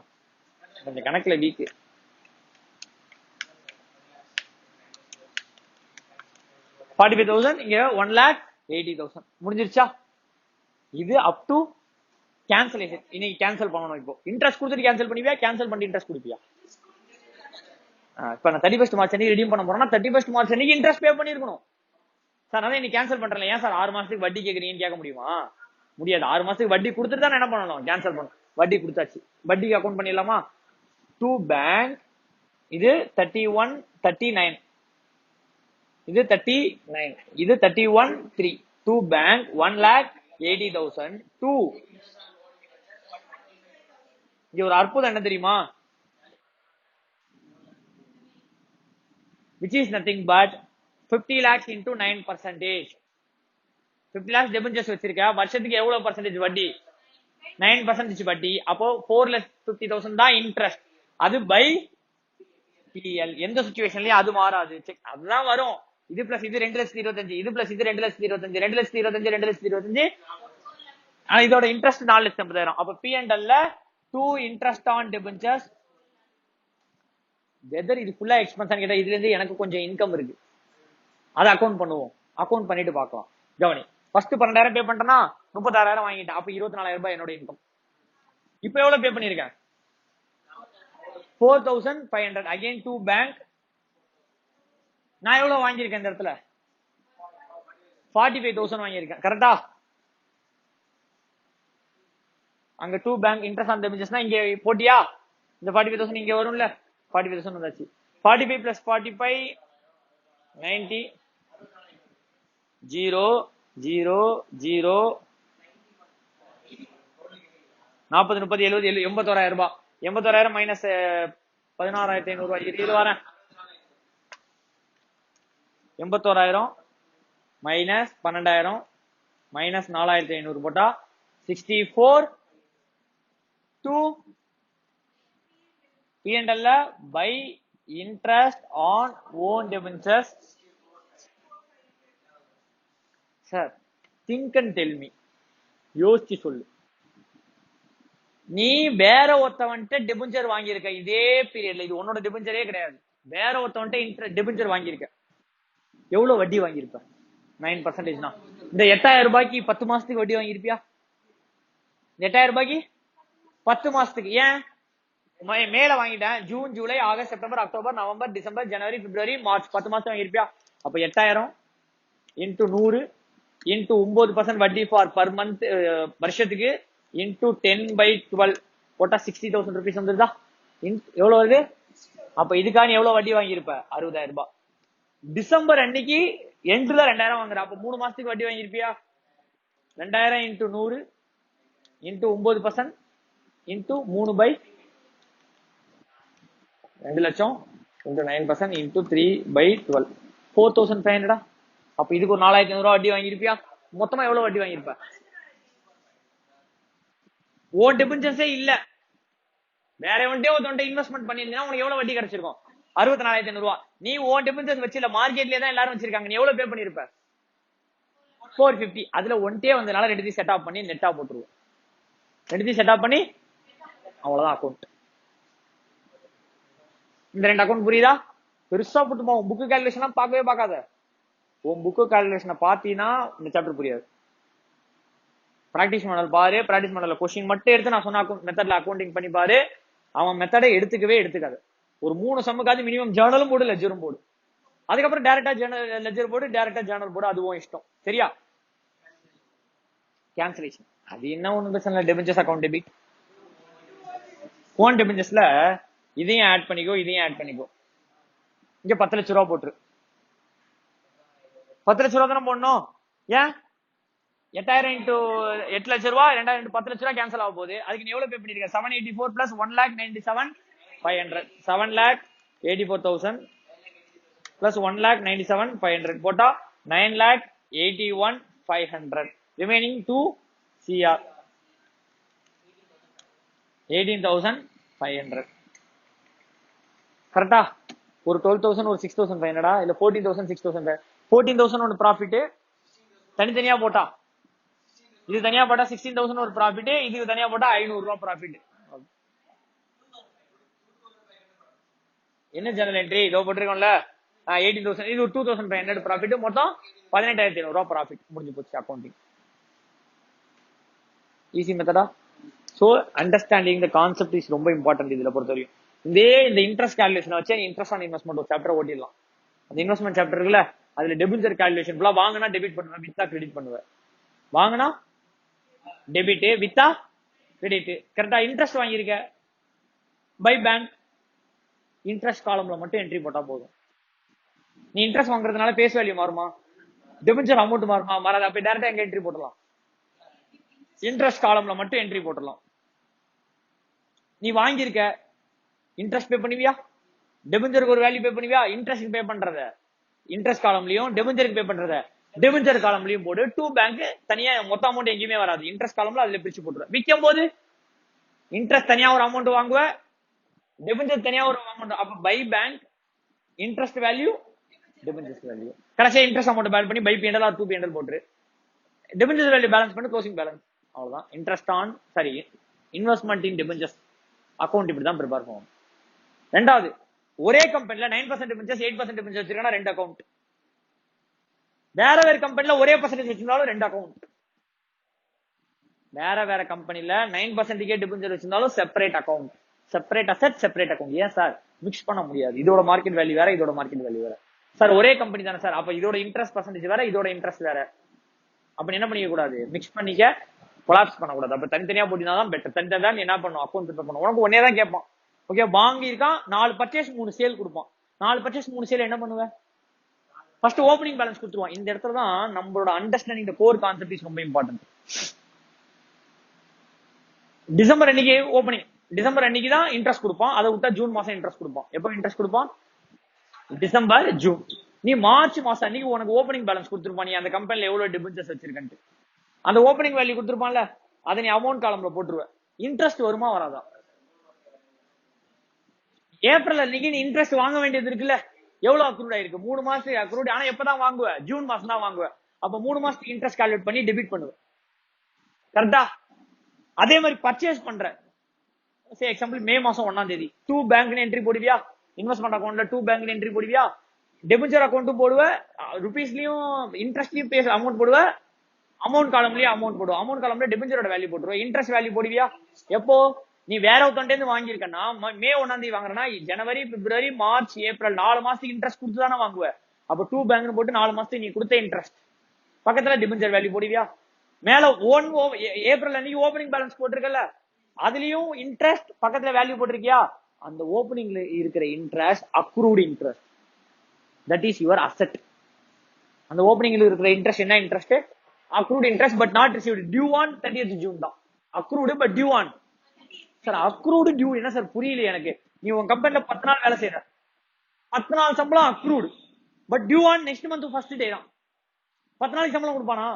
கொஞ்சம் கணக்குல வீக். இங்க 1,80,000 முடிஞ்சிருச்சா? இது அப் டு கேன்சலேஷன். இன்னைக்கு கேன்சல் பண்ணணும். இப்போ இன்ட்ரெஸ்ட் கொடுத்துட்டு கேன்சல் பண்ணுவியா, கேன்சல் பண்ணி இன்ட்ரெஸ்ட் கொடுப்பியா? இப்ப நான் 31st மார்ச் அன்னைக்கு ரெடீம் பண்ண போறேன்னா 31st மார்ச் அன்னைக்கு இன்ட்ரெஸ்ட் பே பண்ணிருக்கணும். சார் அதான் இன்னைக்கு கேன்சல் பண்றேன். ஏன் சார் 6 மாசத்துக்கு வட்டி கேக்குறீங்கன்னு கேட்க முடியுமா? முடியாது. 6 மாசத்துக்கு வட்டி கொடுத்துட்டு தான் என்ன பண்ணணும்? கேன்சல் பண்ணணும். வட்டி கொடுத்தாச்சு, வட்டிக்கு அக்கௌண்ட் பண்ணிடலாமா? டு பேங்க் இது 31, 39, இது 39, இது 31/3. To bank 1,80,000. டூ இங்க ஒரு அற்புதம் என்ன தெரியுமா? which is nothing but 50 lakhs into 9%. 50 lakhs டெபிச்சர்ஸ் வச்சிருக்க, வருஷத்துக்கு எவ்வளவு பர்சன்டேஜ் வட்டி? 9% வட்டி. அப்போ 4,50,000 தான் இன்ட்ரெஸ்ட். அது பை PL. எந்த சிச்சுவேஷன்லயும் அது மாறாது. அதுதான் வரும். இது பிளஸ் இது 2,25,000, இது பிளஸ் இது 2,25,000, 2,25,000, 2,25,000. ஆனா இதோட இன்ட்ரெஸ்ட் 4,80,000. அப்ப P&L to interest on debentures. Whether இது ஃபுல்லா எக்ஸ்பென்ஸ் கேட்டா இதுல இருந்து எனக்கு கொஞ்சம் இன்கம் இருக்கு, அதை அக்கௌண்ட் பண்ணுவோம். அக்கௌண்ட் பண்ணிட்டு பார்க்கலாம். கவனி, ஃபர்ஸ்ட் 12,000 பே பண்றேன்னா 36,000 வாங்கிட்டேன். அப்ப 24,000 ரூபாய் என்னோட இன்கம். இப்ப எவ்வளவு பே பண்ணிருக்கேன்? 4,500. Again to bank. நான் எவ்வளவு வாங்கியிருக்கேன் இந்த இடத்துல? 45,000 வாங்கியிருக்கேன். கரெக்டா? அங்க 2 பேங்க் இன்ட்ரெஸ்ட் ஆன் டெபிஞ்சர்ஸ்னா இங்க போட்டியா? இந்த 45,000 இங்க வரும்ல, 45,000 வந்தாச்சு. 45 பிளஸ் 45 90 0 0 0 40 30 70 81,000 ரூபாய். 81,000 மைனஸ் 16,500 ரூபாய். இது வரேன். 81,000 மைனஸ் 12,000 மைனஸ் 4,500 போட்டா 64 to P&L by interest on own debentures. Sir, think and tell me. யோசிச்சு சொல்லு. நீ வேற ஒருத்தவன்ட்ட டெபெஞ்சர் வாங்கியிருக்க இதே பீரியட்ல, இது உன்னோட டெபெஞ்சரே கிடையாது, வேற ஒருத்தவன்ட்ட டெபெஞ்சர் வாங்கியிருக்க, எவ்வளவு வட்டி வாங்கியிருப்ப? 9%. இந்த 8,000 ரூபாய்க்கு 10 மாசத்துக்கு வட்டி வாங்கியிருப்பியா? 8,000 ரூபாய்க்கு 10 மாசத்துக்கு. ஏன் மேல வாங்கிட்டேன், June July August September October November December ஜனவரி பிப்ரவரி மார்ச் 10 மாசம் வாங்கியிருப்பியா? அப்ப 8,000 இன்டூ 100 இன்டூ 9% வட்டி ஃபார் பர் மந்த் வருஷத்துக்கு இன்டூ 10/12 போட்டா 60,000 ருபீஸ் வந்துருதா? எவ்வளவு வருது? அப்ப இதுக்கான எவ்வளவு வட்டி வாங்கியிருப்ப? 60,000 ரூபாய். டிசம்பர் அன்னைக்கு எண்ட்ல 2,000 வாங்குற, அப்ப 3 மாசத்துக்கு வட்டி வாங்கியிருப்பியா? 2,000 இன்டூ 100 இன்டூ 9% இன்டூ 3/2 லட்சம் இன்டூ 9% இன்டூ 3/12 4,500. அப்ப இதுக்கு ஒரு 4,500 ரூபாய் வட்டி வாங்கியிருப்பியா? மொத்தமா எவ்வளவு வட்டி வாங்கியிருப்ப? ஓன் டெபெஞ்சர்ஸே இல்ல, வேற எவன்ட்டே ஒருத்தவன்ட்ட இன்வெஸ்ட்மெண்ட் பண்ணிருந்தா உனக்கு எவ்வளவு வட்டி கிடைச்சிருக்கும்? 64,500 ரூபாய். நீ ஓன் டெபெஞ்சர்ஸ் வச்சு இல்ல, மார்க்கெட்லயே தான் எல்லாரும் வச்சிருக்காங்க, நீ எவ்வளவு பே பண்ணிருப்ப? 450. அதுல ஒன்டே வந்தனால ரெண்டுத்தையும் செட் ஆஃப் பண்ணி நெட்டா போட்டுருவோம். ரெண்டுத்தையும் செட் ஆஃப் பண்ணி அவ்வளவுதான் அக்கௌண்ட். இந்த 2 அக்கௌண்ட் புரியுதா? பெருசா போட்டுமா, உன் புக்கு கால்குலேஷன் பார்க்கவே பார்க்காத. உன் புக்கு கால்குலேஷனை பார்த்தீங்கன்னா இந்த சாப்டர் புரியாது. பிராக்டிஸ் மாடல் பாரு, பிராக்டிஸ் மாடல் கொஸ்டின் மட்டும் எடுத்து நான் சொன்ன மெத்தட்ல அக்கௌண்டிங் பண்ணி பாரு. அவன் மெத்தடை எடுத்துக்கவே எடுத்துக்காது. ஒரு 3 சம்முக்காவது மினிமம் ஜேர்னலும் போடு, லெஜரும் போடு. அதுக்கப்புறம் டைரக்டா லெஜர் போடு, டைரக்டா ஜேர்னல் போடு, அதுவும் இஷ்டம். சரியா? கேன்சலேஷன் அது என்ன ஒண்ணு பிரச்சனை இல்லை. டெபெஞ்சர்ஸ் அக்கௌண்ட் டெபிட். ஓன் டெபெஞ்சர்ஸ்ல இதையும் ஆட் பண்ணிக்கோ, இதையும் ஆட் பண்ணிக்கோ. இங்க 10 லட்சம் ரூபாய் போட்டுரு. 10 லட்சம் ரூபாய் தானே போடணும். ஏன் 8,000 இன்டூ 8 லட்சம் ரூபாய் 2,000 இன்டூ 10 லட்சம் ரூபாய் கேன்சல் ஆக போகுது. அதுக்கு நீ எவ்வளவு பே பண்ணிருக்க? 784 பிளஸ் 1,97,500 7,84,000 பிளஸ் 1,97,500 போட்டா 9,81,500. Remaining 2 CR 18,500. கரெக்டா? ஒரு 12,000 ஒரு 6,500 இல்ல 14,000 6,500. 14,000 ஒன்று ப்ராஃபிட் தனித்தனியா போட்டா, இது தனியா போட்டா 16,000 ஒரு ப்ராஃபிட், இது தனியா போட்டா 500 ரூபாய் ப்ராஃபிட். என்ன ஜெனரல் என்ட்ரி இதோ போட்டிருக்கோம்ல, 18,000, இது 2,500 ப்ராஃபிட், மொத்தம் 18,500 ரூபாய் ப்ராஃபிட். முடிஞ்சு போச்சு அக்கௌண்டிங். ஈஸி மெத்தடா? So understanding the concept is ரொம்ப இம்பார்ட்டன்ட். இதுல பொறுத்தவரையும் இந்த இன்ட்ரெஸ்ட் கால்குலேஷன் வச்சு இன்ட்ரெஸ்ட் ஆன் இன்வெஸ்ட்மெண்ட் ஒரு சாப்டர் ஓட்டிடலாம். அந்த இன்வெஸ்ட்மெண்ட் சாப்டர் இருக்குல்ல, அதுல டெபிஞ்சர் கால்குலேஷன் ஃபுல்லா வாங்கினா டெபிட் பண்ணுவேன், வித்தா கிரெடிட் பண்ணுவேன். வாங்கினா டெபிட், வித்தா கிரெடிட். கரெக்டா? இன்ட்ரெஸ்ட் வாங்கியிருக்க பை பேங்க், இன்ட்ரெஸ்ட் காலம்ல மட்டும் என்ட்ரி போட்டா போதும். நீ இன்ட்ரெஸ்ட் வாங்குறதுனால பேஸ் வேல்யூ மாறுமா? டெபிஞ்சர் அமௌண்ட் மாறுமா? மாறாது. அப்ப டைரக்டா எங்க என்ட்ரி போடலாம்? இன்ட்ரெஸ்ட் காலம்ல மட்டும் என்ட்ரி போட்டுடலாம். நீ வாங்கியிருக்க, இன்ட்ரெஸ்ட் பே பண்ணுவியா? டெபிஞ்சருக்கு ஒரு வேல்யூ பே பண்ணுவியா? இன்ட்ரெஸ்ட் பே பண்றத இன்ட்ரெஸ்ட் காலம்லயும் டெபிஞ்சருக்கு பே பண்றத டெபிஞ்சர் காலம்லயும் போடு. 2 பேங்க் தனியா மொத்த அமௌண்ட் எங்கேயுமே வராது. இன்ட்ரெஸ்ட் காலம்ல அதுல பிரிச்சு போட்டுருவேன். விற்கும் போது இன்ட்ரெஸ்ட் தனியா ஒரு அமௌண்ட் வாங்குவேன், டெபிஞ்சர் தனியா ஒரு அமௌண்ட். அப்ப by bank interest value debentures value. கடைசியா இன்ட்ரெஸ்ட் அமௌண்ட் பேலன்ஸ் பண்ணி பை P&L ஆர் 2 P&L போட்டுரு. டெபிஞ்சர்ஸ் வேல்யூ பேலன்ஸ் பண்ணி க்ளோசிங் பேலன்ஸ். அவ்வளவுதான். Interest on investment in debentures account இப்படி தான் ப்ரிப்பேர் பண்ணுவோம். ரெண்டாவது, ஒரே கம்பெனில 9% டெபிஞ்சர்ஸ் 8% டெபிஞ்சர்ஸ் வச்சிருக்கா 2 அக்கௌண்ட். வேற வேற கம்பெனில ஒரே பர்சன்டேஜ் வச்சிருந்தாலும் 2 அக்கௌண்ட். வேற வேற கம்பெனில 9% டெபிஞ்சர் வச்சிருந்தாலும் separate account. Separate asset, separate account. ஏன் சார் மிக்ஸ் பண்ண முடியாது? இதோட மார்க்கெட் வேல்யூ வேற, இதோட மார்க்கெட் வேல்யூ வேற. சார் ஒரே கம்பெனி தானே சார், அப்ப இதோட இன்ட்ரெஸ்ட் பர்சன்டேஜ் வேற, இதோட இன்ட்ரெஸ்ட் வேற. அப்ப என்ன பண்ணிக்க கூடாது, மிக்ஸ் பண்ணிக்க கொலாப்ஸ் பண்ணக்கூடாது. அப்ப தனித்தனியா போட்டினா தான் பெட்டர். தனித்தனியா நீ என்ன பண்ணும், அக்கௌண்ட் ப்ரிப்பேர் பண்ணும். உனக்கு ஒன்னே தான் கேட்பான். ஓகே, வாங்கி இருக்கான், 4 பர்ச்சேஸ் 3 சேல் கொடுப்பான். 4 பர்ச்சேஸ் 3 சேல் என்ன பண்ணுவேன், ஃபர்ஸ்ட் ஓப்பனிங் பேலன்ஸ் கொடுத்துருவான். இந்த இடத்துல தான் நம்மளோட அண்டர்ஸ்டாண்டிங் கோர் கான்செப்ட் இஸ் ரொம்ப இம்பார்ட்டன்ட். டிசம்பர் அன்னைக்கு ஓப்பனிங், டிசம்பர் அன்னைக்கு தான் இன்ட்ரெஸ்ட் கொடுப்பான். அதை விட்டா ஜூன் மாசம் இன்ட்ரெஸ்ட் கொடுப்பான். எப்போ இன்ட்ரெஸ்ட் கொடுப்பான், டிசம்பர் ஜூன். நீ மார்ச் மாசம் அன்னைக்கு உனக்கு ஓப்பனிங் பேலன்ஸ் கொடுத்துருப்பான். நீ அந்த கம்பெனில எவ்வளவு டிபென்ச்சர்ஸ் வச்சிருக்கன்ட்டு அந்த ஓப்பனிங் வேல்யூ கொடுத்துருப்பான்ல, அதை நீ அமௌண்ட் காலம்ல போட்டுருவ. இன்ட்ரெஸ்ட் வருமா வராதா, ஏப்ரல் அன்னைக்கு நீ இன்ட்ரெஸ்ட் வாங்க வேண்டியது இருக்குல்ல, எவ்வளவு அக்ரூட் ஆயிருக்கு, 3 மாசத்துக்கு அக்ரூட். ஆனா எப்பதான் வாங்குவ, ஜூன் மாசம் தான் வாங்குவ. அப்ப 3 மாசத்துக்கு இன்ட்ரெஸ்ட் கால்குலேட் பண்ணி டெபிட் பண்ணுவ. கரெக்டா? அதே மாதிரி பர்ச்சேஸ் பண்ற, எக்ஸாம்பிள் மே மாசம் 1ஆம் தேதி 2 பேங்க் என்ட்ரி போடுவியா, இன்வெஸ்ட்மெண்ட் அக்கௌண்ட்ல 2 பேங்க் என்ட்ரி போடுவியா, டெபிச்சர் அக்கௌண்ட்டும் போடுவ, ருபீஸ்லயும் இன்ட்ரெஸ்ட்லயும் பேச அமௌண்ட் போடுவ, அமௌண்ட் காலம்லயும் அமௌண்ட் போடுவோம். அமௌண்ட் காலம்ல டெபிச்சரோட வேல்யூ போட்டுருவோம். இன்ட்ரெஸ்ட் வேல்யூ போடுவியா எப்போ, நீ வேற ஒருத்தன்ட்ட இருந்து வாங்கியிருக்கனா மே 1ஆம் தேதி வாங்குறனா, ஜனவரி பிப்ரவரி மார்ச் ஏப்ரல் 4 மாசத்துக்கு இன்ட்ரெஸ்ட் கொடுத்து தானே வாங்குவ. அப்ப 2 பேங்க் போட்டு 4 மாசத்துக்கு நீ கொடுத்த இன்ட்ரெஸ்ட் பக்கத்துல டெபிச்சர் வேல்யூ போடுவியா. மேல ஏப்ரல் அன்னைக்கு ஓப்பனிங் பேலன்ஸ் போட்டிருக்கல, அதுலயும் இன்ட்ரெஸ்ட் பக்கத்துல வேல்யூ போட்டிருக்கியா. அந்த ஓப்பனிங்ல இருக்கிற interest accrued interest, that is your asset. அந்த ஓப்பனிங்ல இருக்கிற இன்ட்ரெஸ்ட் என்ன interest, accrued interest but not received, due on 30th June தான். Accrued but due on. Sir accrued due என்ன சார், புரியல எனக்கு. நீ உன் கம்பெனில 10 நாள் வேலை செய்யற, 10 நாள் சம்பளம் accrued but due on next month first day தான். 10 நாளைக்கு சம்பளம் கொடுப்பானா,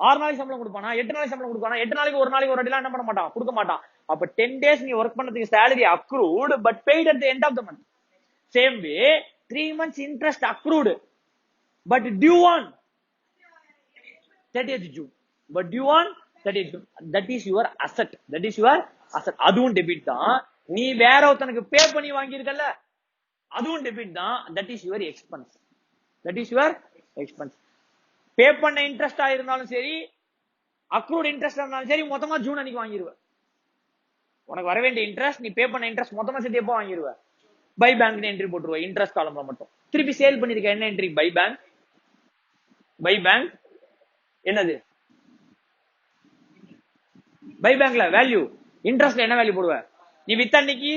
6 நாளைக்கு சம்பளம் கொடுப்பானா, 8 நாளைக்கு சம்பளம் கொடுப்பானா, 8 நாளைக்கு ஒரு நாளைக்கு ஒரு அடிலாம் என்ன பண்ண மாட்டான், கொடுக்க மாட்டான். அப்ப 10 days நீ ஒர்க் பண்ணதுக்கு salary accrued but paid at the end of the month. Same way 3 months interest accrued but due on 30th June, but due on 30th June. That is your asset, that is your asset. அதுவும் debit தான். நீ வேற ஒருத்தனுக்கு பே பண்ணி வாங்கி இருக்கல, அதுவும் debit தான். that is your expense, that is your expense. பே பண்ண இன்ட்ரெஸ்ட் இருந்தாலும் சரி, அக்ரூட் இன்ட்ரெஸ்ட் இருந்தாலும் சரி, மொத்தமா ஜூன் அன்னைக்கு வாங்கிடுவ. உனக்கு வர வேண்டிய இன்ட்ரெஸ்ட், நீ பே பண்ண இன்ட்ரெஸ்ட் மொத்தமா சேர்த்து எப்போ வாங்கிடுவ, பை பேங்க் என்ட்ரி போட்டுருவ. இன்ட்ரெஸ்ட் காலம்ல மட்டும் திருப்பி சேல் பண்ணிருக்க என்ன entry, by bank. By bank என்னது, பை பேங்க்ல வேல்யூ, இன்ட்ரெஸ்ட்ல என்ன வேல்யூ போடுவ, நீ வித் அன்னைக்கு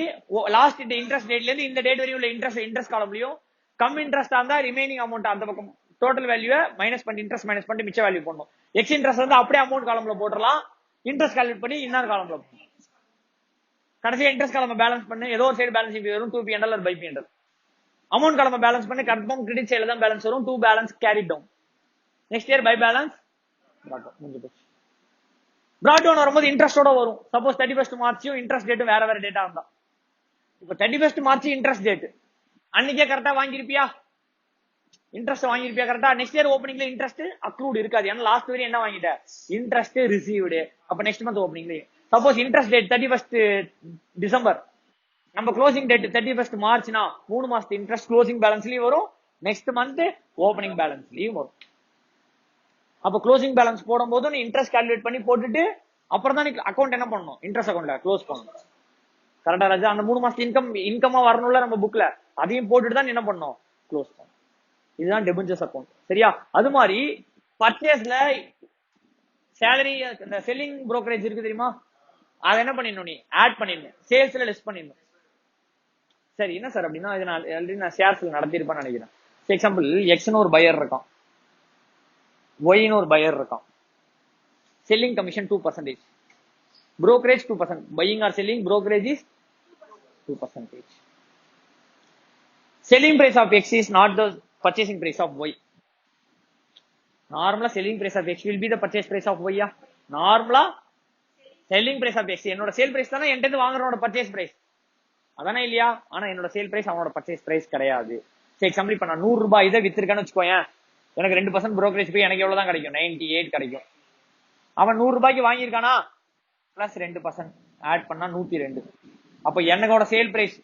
லாஸ்ட் இன்ட்ரெஸ்ட் டேட்ல இருந்து இந்த டேட் வரையும் உள்ள இன்ட்ரெஸ்ட் காலம்லயும் கம் இன்ட்ரெஸ்ட் இருந்தா ரிமைனிங் அமௌண்ட் அந்த பக்கம் டோட்டல் வேல்யூ மைனஸ் பண்ணி இன்ட்ரெஸ்ட் மைனஸ் பண்ணி மிச்ச வேல்யூ போடணும். எக்ஸ் இன்ட்ரெஸ்ட் வந்து அப்படியே அமௌண்ட் காலம்ல போட்டுறலாம், இன்ட்ரெஸ்ட் கால்குலேட் பண்ணி இன்னொரு காலம்ல போடணும். கடைசியா இன்ட்ரெஸ்ட் காலம் பேலன்ஸ் பண்ணு, ஏதோ ஒரு சைடு பேலன்ஸ் வரும், 2P&L or பை-P&L. அமௌண்ட் காலம் பேலன்ஸ் பண்ணி கன்ஃபார்ம் கிரெடிட் சைடுல தான் பேலன்ஸ் வரும், 2 balance carry down. Next year by balance brought down வரும்போது இன்ட்ரெஸ்டோட வரும். சப்போஸ் 31st மார்ச்சும் இன்ட்ரெஸ்ட் டேட்டும் வேற வேற டேட்டா இருந்தா, இப்ப 31st மார்ச் இன்ட்ரெஸ்ட் டேட் அன்னைக்கே கரெக்டா வாங்கிருப்பியா, இன்ட்ரெஸ்ட் வாங்கிருப்பியா கரெக்டா. நெக்ஸ்ட் இயர் ஓப்பனிங்ல இன்ட்ரெஸ்ட் அக்ரூட் இருக்காது, ஏன்னா லாஸ்ட் வரையும் என்ன வாங்கிட்ட, இன்ட்ரெஸ்ட் ரிசீவ்டு. அப்ப நெக்ஸ்ட் மந்த் ஓப்பனிங்ல suppose interest date 31st December, நம்ம க்ளோசிங் டேட் 31st மார்ச்னா 3 மாசத்து இன்ட்ரெஸ்ட் க்ளோசிங் பேலன்ஸ்லயும் வரும், நெக்ஸ்ட் மந்த் ஓப்பனிங் பேலன்ஸ்லயும் வரும். அப்ப க்ளோசிங் பேலன்ஸ் போடும்போது நீ இன்ட்ரெஸ்ட் கால்குலேட் பண்ணி போட்டுட்டு அப்புறம் தான் நீ அக்கௌண்ட் என்ன பண்ணணும், இன்ட்ரெஸ்ட் அக்கௌண்ட்ல க்ளோஸ் பண்ணணும். கரெக்டா ராஜா? அந்த 3 மாசத்து இன்கமா வரணும்ல நம்ம புக்ல, அதையும் போட்டுட்டு தான் என்ன பண்ணணும், க்ளோஸ் பண்ணணும். இதுதான் டெபென்ச்சர்ஸ் அக்கௌண்ட். சரியா? அது மாதிரி பர்ச்சேஸ்ல சேலரி, இந்த செல்லிங் புரோக்கரேஜ் இருக்கு தெரியுமா, அதை என்ன பண்ணிடணும், நீ ஆட் பண்ணிடணும், சேல்ஸ்ல லெஸ் பண்ணிடணும். சரி என்ன சார் அப்படின்னா, இது நான் ஷேர்ஸ்ல நடத்திருப்பேன்னு நினைக்கிறேன். எக்ஸாம்பிள் எக்ஸ்னு ஒரு பையர் இருக்கான், ஒய்னு ஒரு பையர் இருக்கான். Selling commission 2%, brokerage 2%, buying or selling brokerage is 2%. Selling price of X is not the purchasing price of Y. Normally selling price of X will be the purchase price of Y. Normally selling price of X என்னோட sale price தானே என்கிட்ட இருந்து வாங்குறவனோட purchase price, அதானே இல்லையா? ஆனா என்னோட sale price அவனோட purchase price கிடையாது. எக்ஸாம்பிள் இப்ப நான் 100 ரூபாய் இதை வித்திருக்கேன்னு வச்சுக்கோயேன், எனக்கு 2% brokerage போய் எனக்கு எவ்வளவுதான் கிடைக்கும், 98 கிடைக்கும். அவன் 100 ரூபாய்க்கு வாங்கியிருக்கானா, பிளஸ் 2% ஆட் பண்ணா 102. அப்ப என்னோட சேல் பிரைஸ்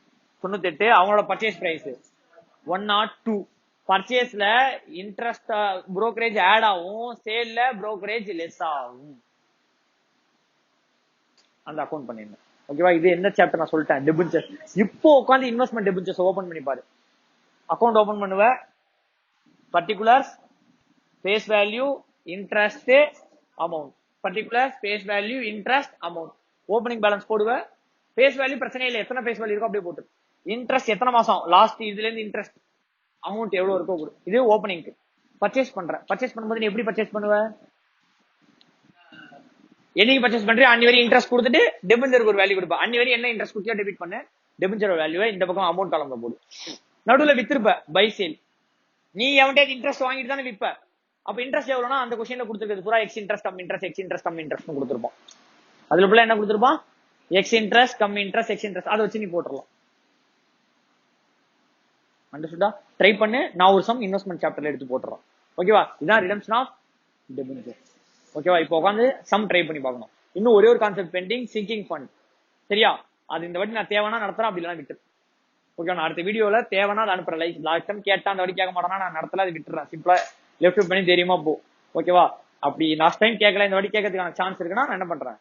98, அவனோட பர்ச்சேஸ் பிரைஸ் 102. பர்ச்சேஸ்ல இன்ட்ரெஸ்ட் brokerage ஆட் ஆகும், சேல்ல brokerage லெஸ் ஆகும். அந்த அக்கௌண்ட் பண்ணிருந்தேன். ஓகேவா? இது என்ன சாப்டர் நான் சொல்லிட்டேன், டெபென்ச்சர்ஸ். இப்போ உட்காந்து இன்வெஸ்ட்மெண்ட் டெபென்ச்சர்ஸ் ஓபன் பண்ணி பாரு. அக்கௌண்ட் ஓபன் பண்ணுவ, particulars, face value, interest, amount particular face value interest amount opening balance போடுவேன் ஃபேஸ் வேல்யூ பிரச்சனை இல்லை எத்தனை ஃபேஸ் வேல்யூ இருக்கோ அப்படியே போட்டு இன்ட்ரெஸ்ட் எத்தனை மாசம் லாஸ்ட் இதுல இருந்து இன்ட்ரெஸ்ட் அமௌண்ட் எவ்வளவு இருக்கோ கொடு இது ஓப்பனிங்க்கு பர்ச்சேஸ் பண்றேன் பர்ச்சேஸ் பண்ணும்போது நீ எப்படி பர்ச்சேஸ் பண்ணுவேன் என்னைக்கு பர்ச்சேஸ் பண்றேன் அன்னி வரை இன்ட்ரெஸ்ட் கொடுத்துட்டு டெபெஞ்சருக்கு ஒரு வேல்யூ கொடுப்பேன் அன்னி வரை என்ன இன்ட்ரெஸ்ட் கொடுத்தியா டெபிட் பண்ணு டெபெஞ்சர் வேல்யூவை இந்த பக்கம் அமௌண்ட் காலம்ல போடு நடுவுல வித்திருப்ப பை சேல் நீ எவன்டே இன்ட்ரெஸ்ட் வாங்கிட்டு தானே விற்ப அப்ப இன்ட்ரெஸ்ட் எவ்வளவுனா அந்த கொஸ்டின்ல கொடுத்துருக்கிறது பூரா ex interest cum interest ex interest cum interest கொடுத்துருப்போம் அதுல ஃபுல்லா என்ன கொடுத்துருப்பான் ex interest cum interest ex interest அதை வச்சு நீ போட்டுடலாம் அண்டர்ஸ்டுடா ட்ரை பண்ணு நான் ஒரு சம் இன்வெஸ்ட்மெண்ட் சாப்டர்ல எடுத்து போட்டுறோம் ஓகேவா இதான் ரிடம்ஷன் ஆஃப் டெபெஞ்சர் ஓகேவா இப்போ உட்காந்து சம் ட்ரை பண்ணி பார்க்கணும் இன்னும் ஒரே ஒரு கான்செப்ட் பெண்டிங் சிங்கிங் ஃபண்ட் சரியா அது இந்த வாட்டி நான் தேவைன்னா நடத்துறேன் அப்படி இல்லைனா விட்டு ஓகே நான் அடுத்த வீடியோல தேவைன்னா அதை அனுப்புறேன் லாஸ்ட் டைம் கேட்டா அந்த வாட்டி கேட்க மாட்டேன்னா நான் நடத்தல அதை விட்டுறேன் சிம்பிளா லெஃப்ட் பண்ணி தெரியுமா போ ஓகேவா அப்படி லாஸ்ட் டைம் கேட்கல இந்த வாட்டி கேட்கறதுக்கான சான்ஸ் இருக்குன்னா நான் என்ன பண்றேன்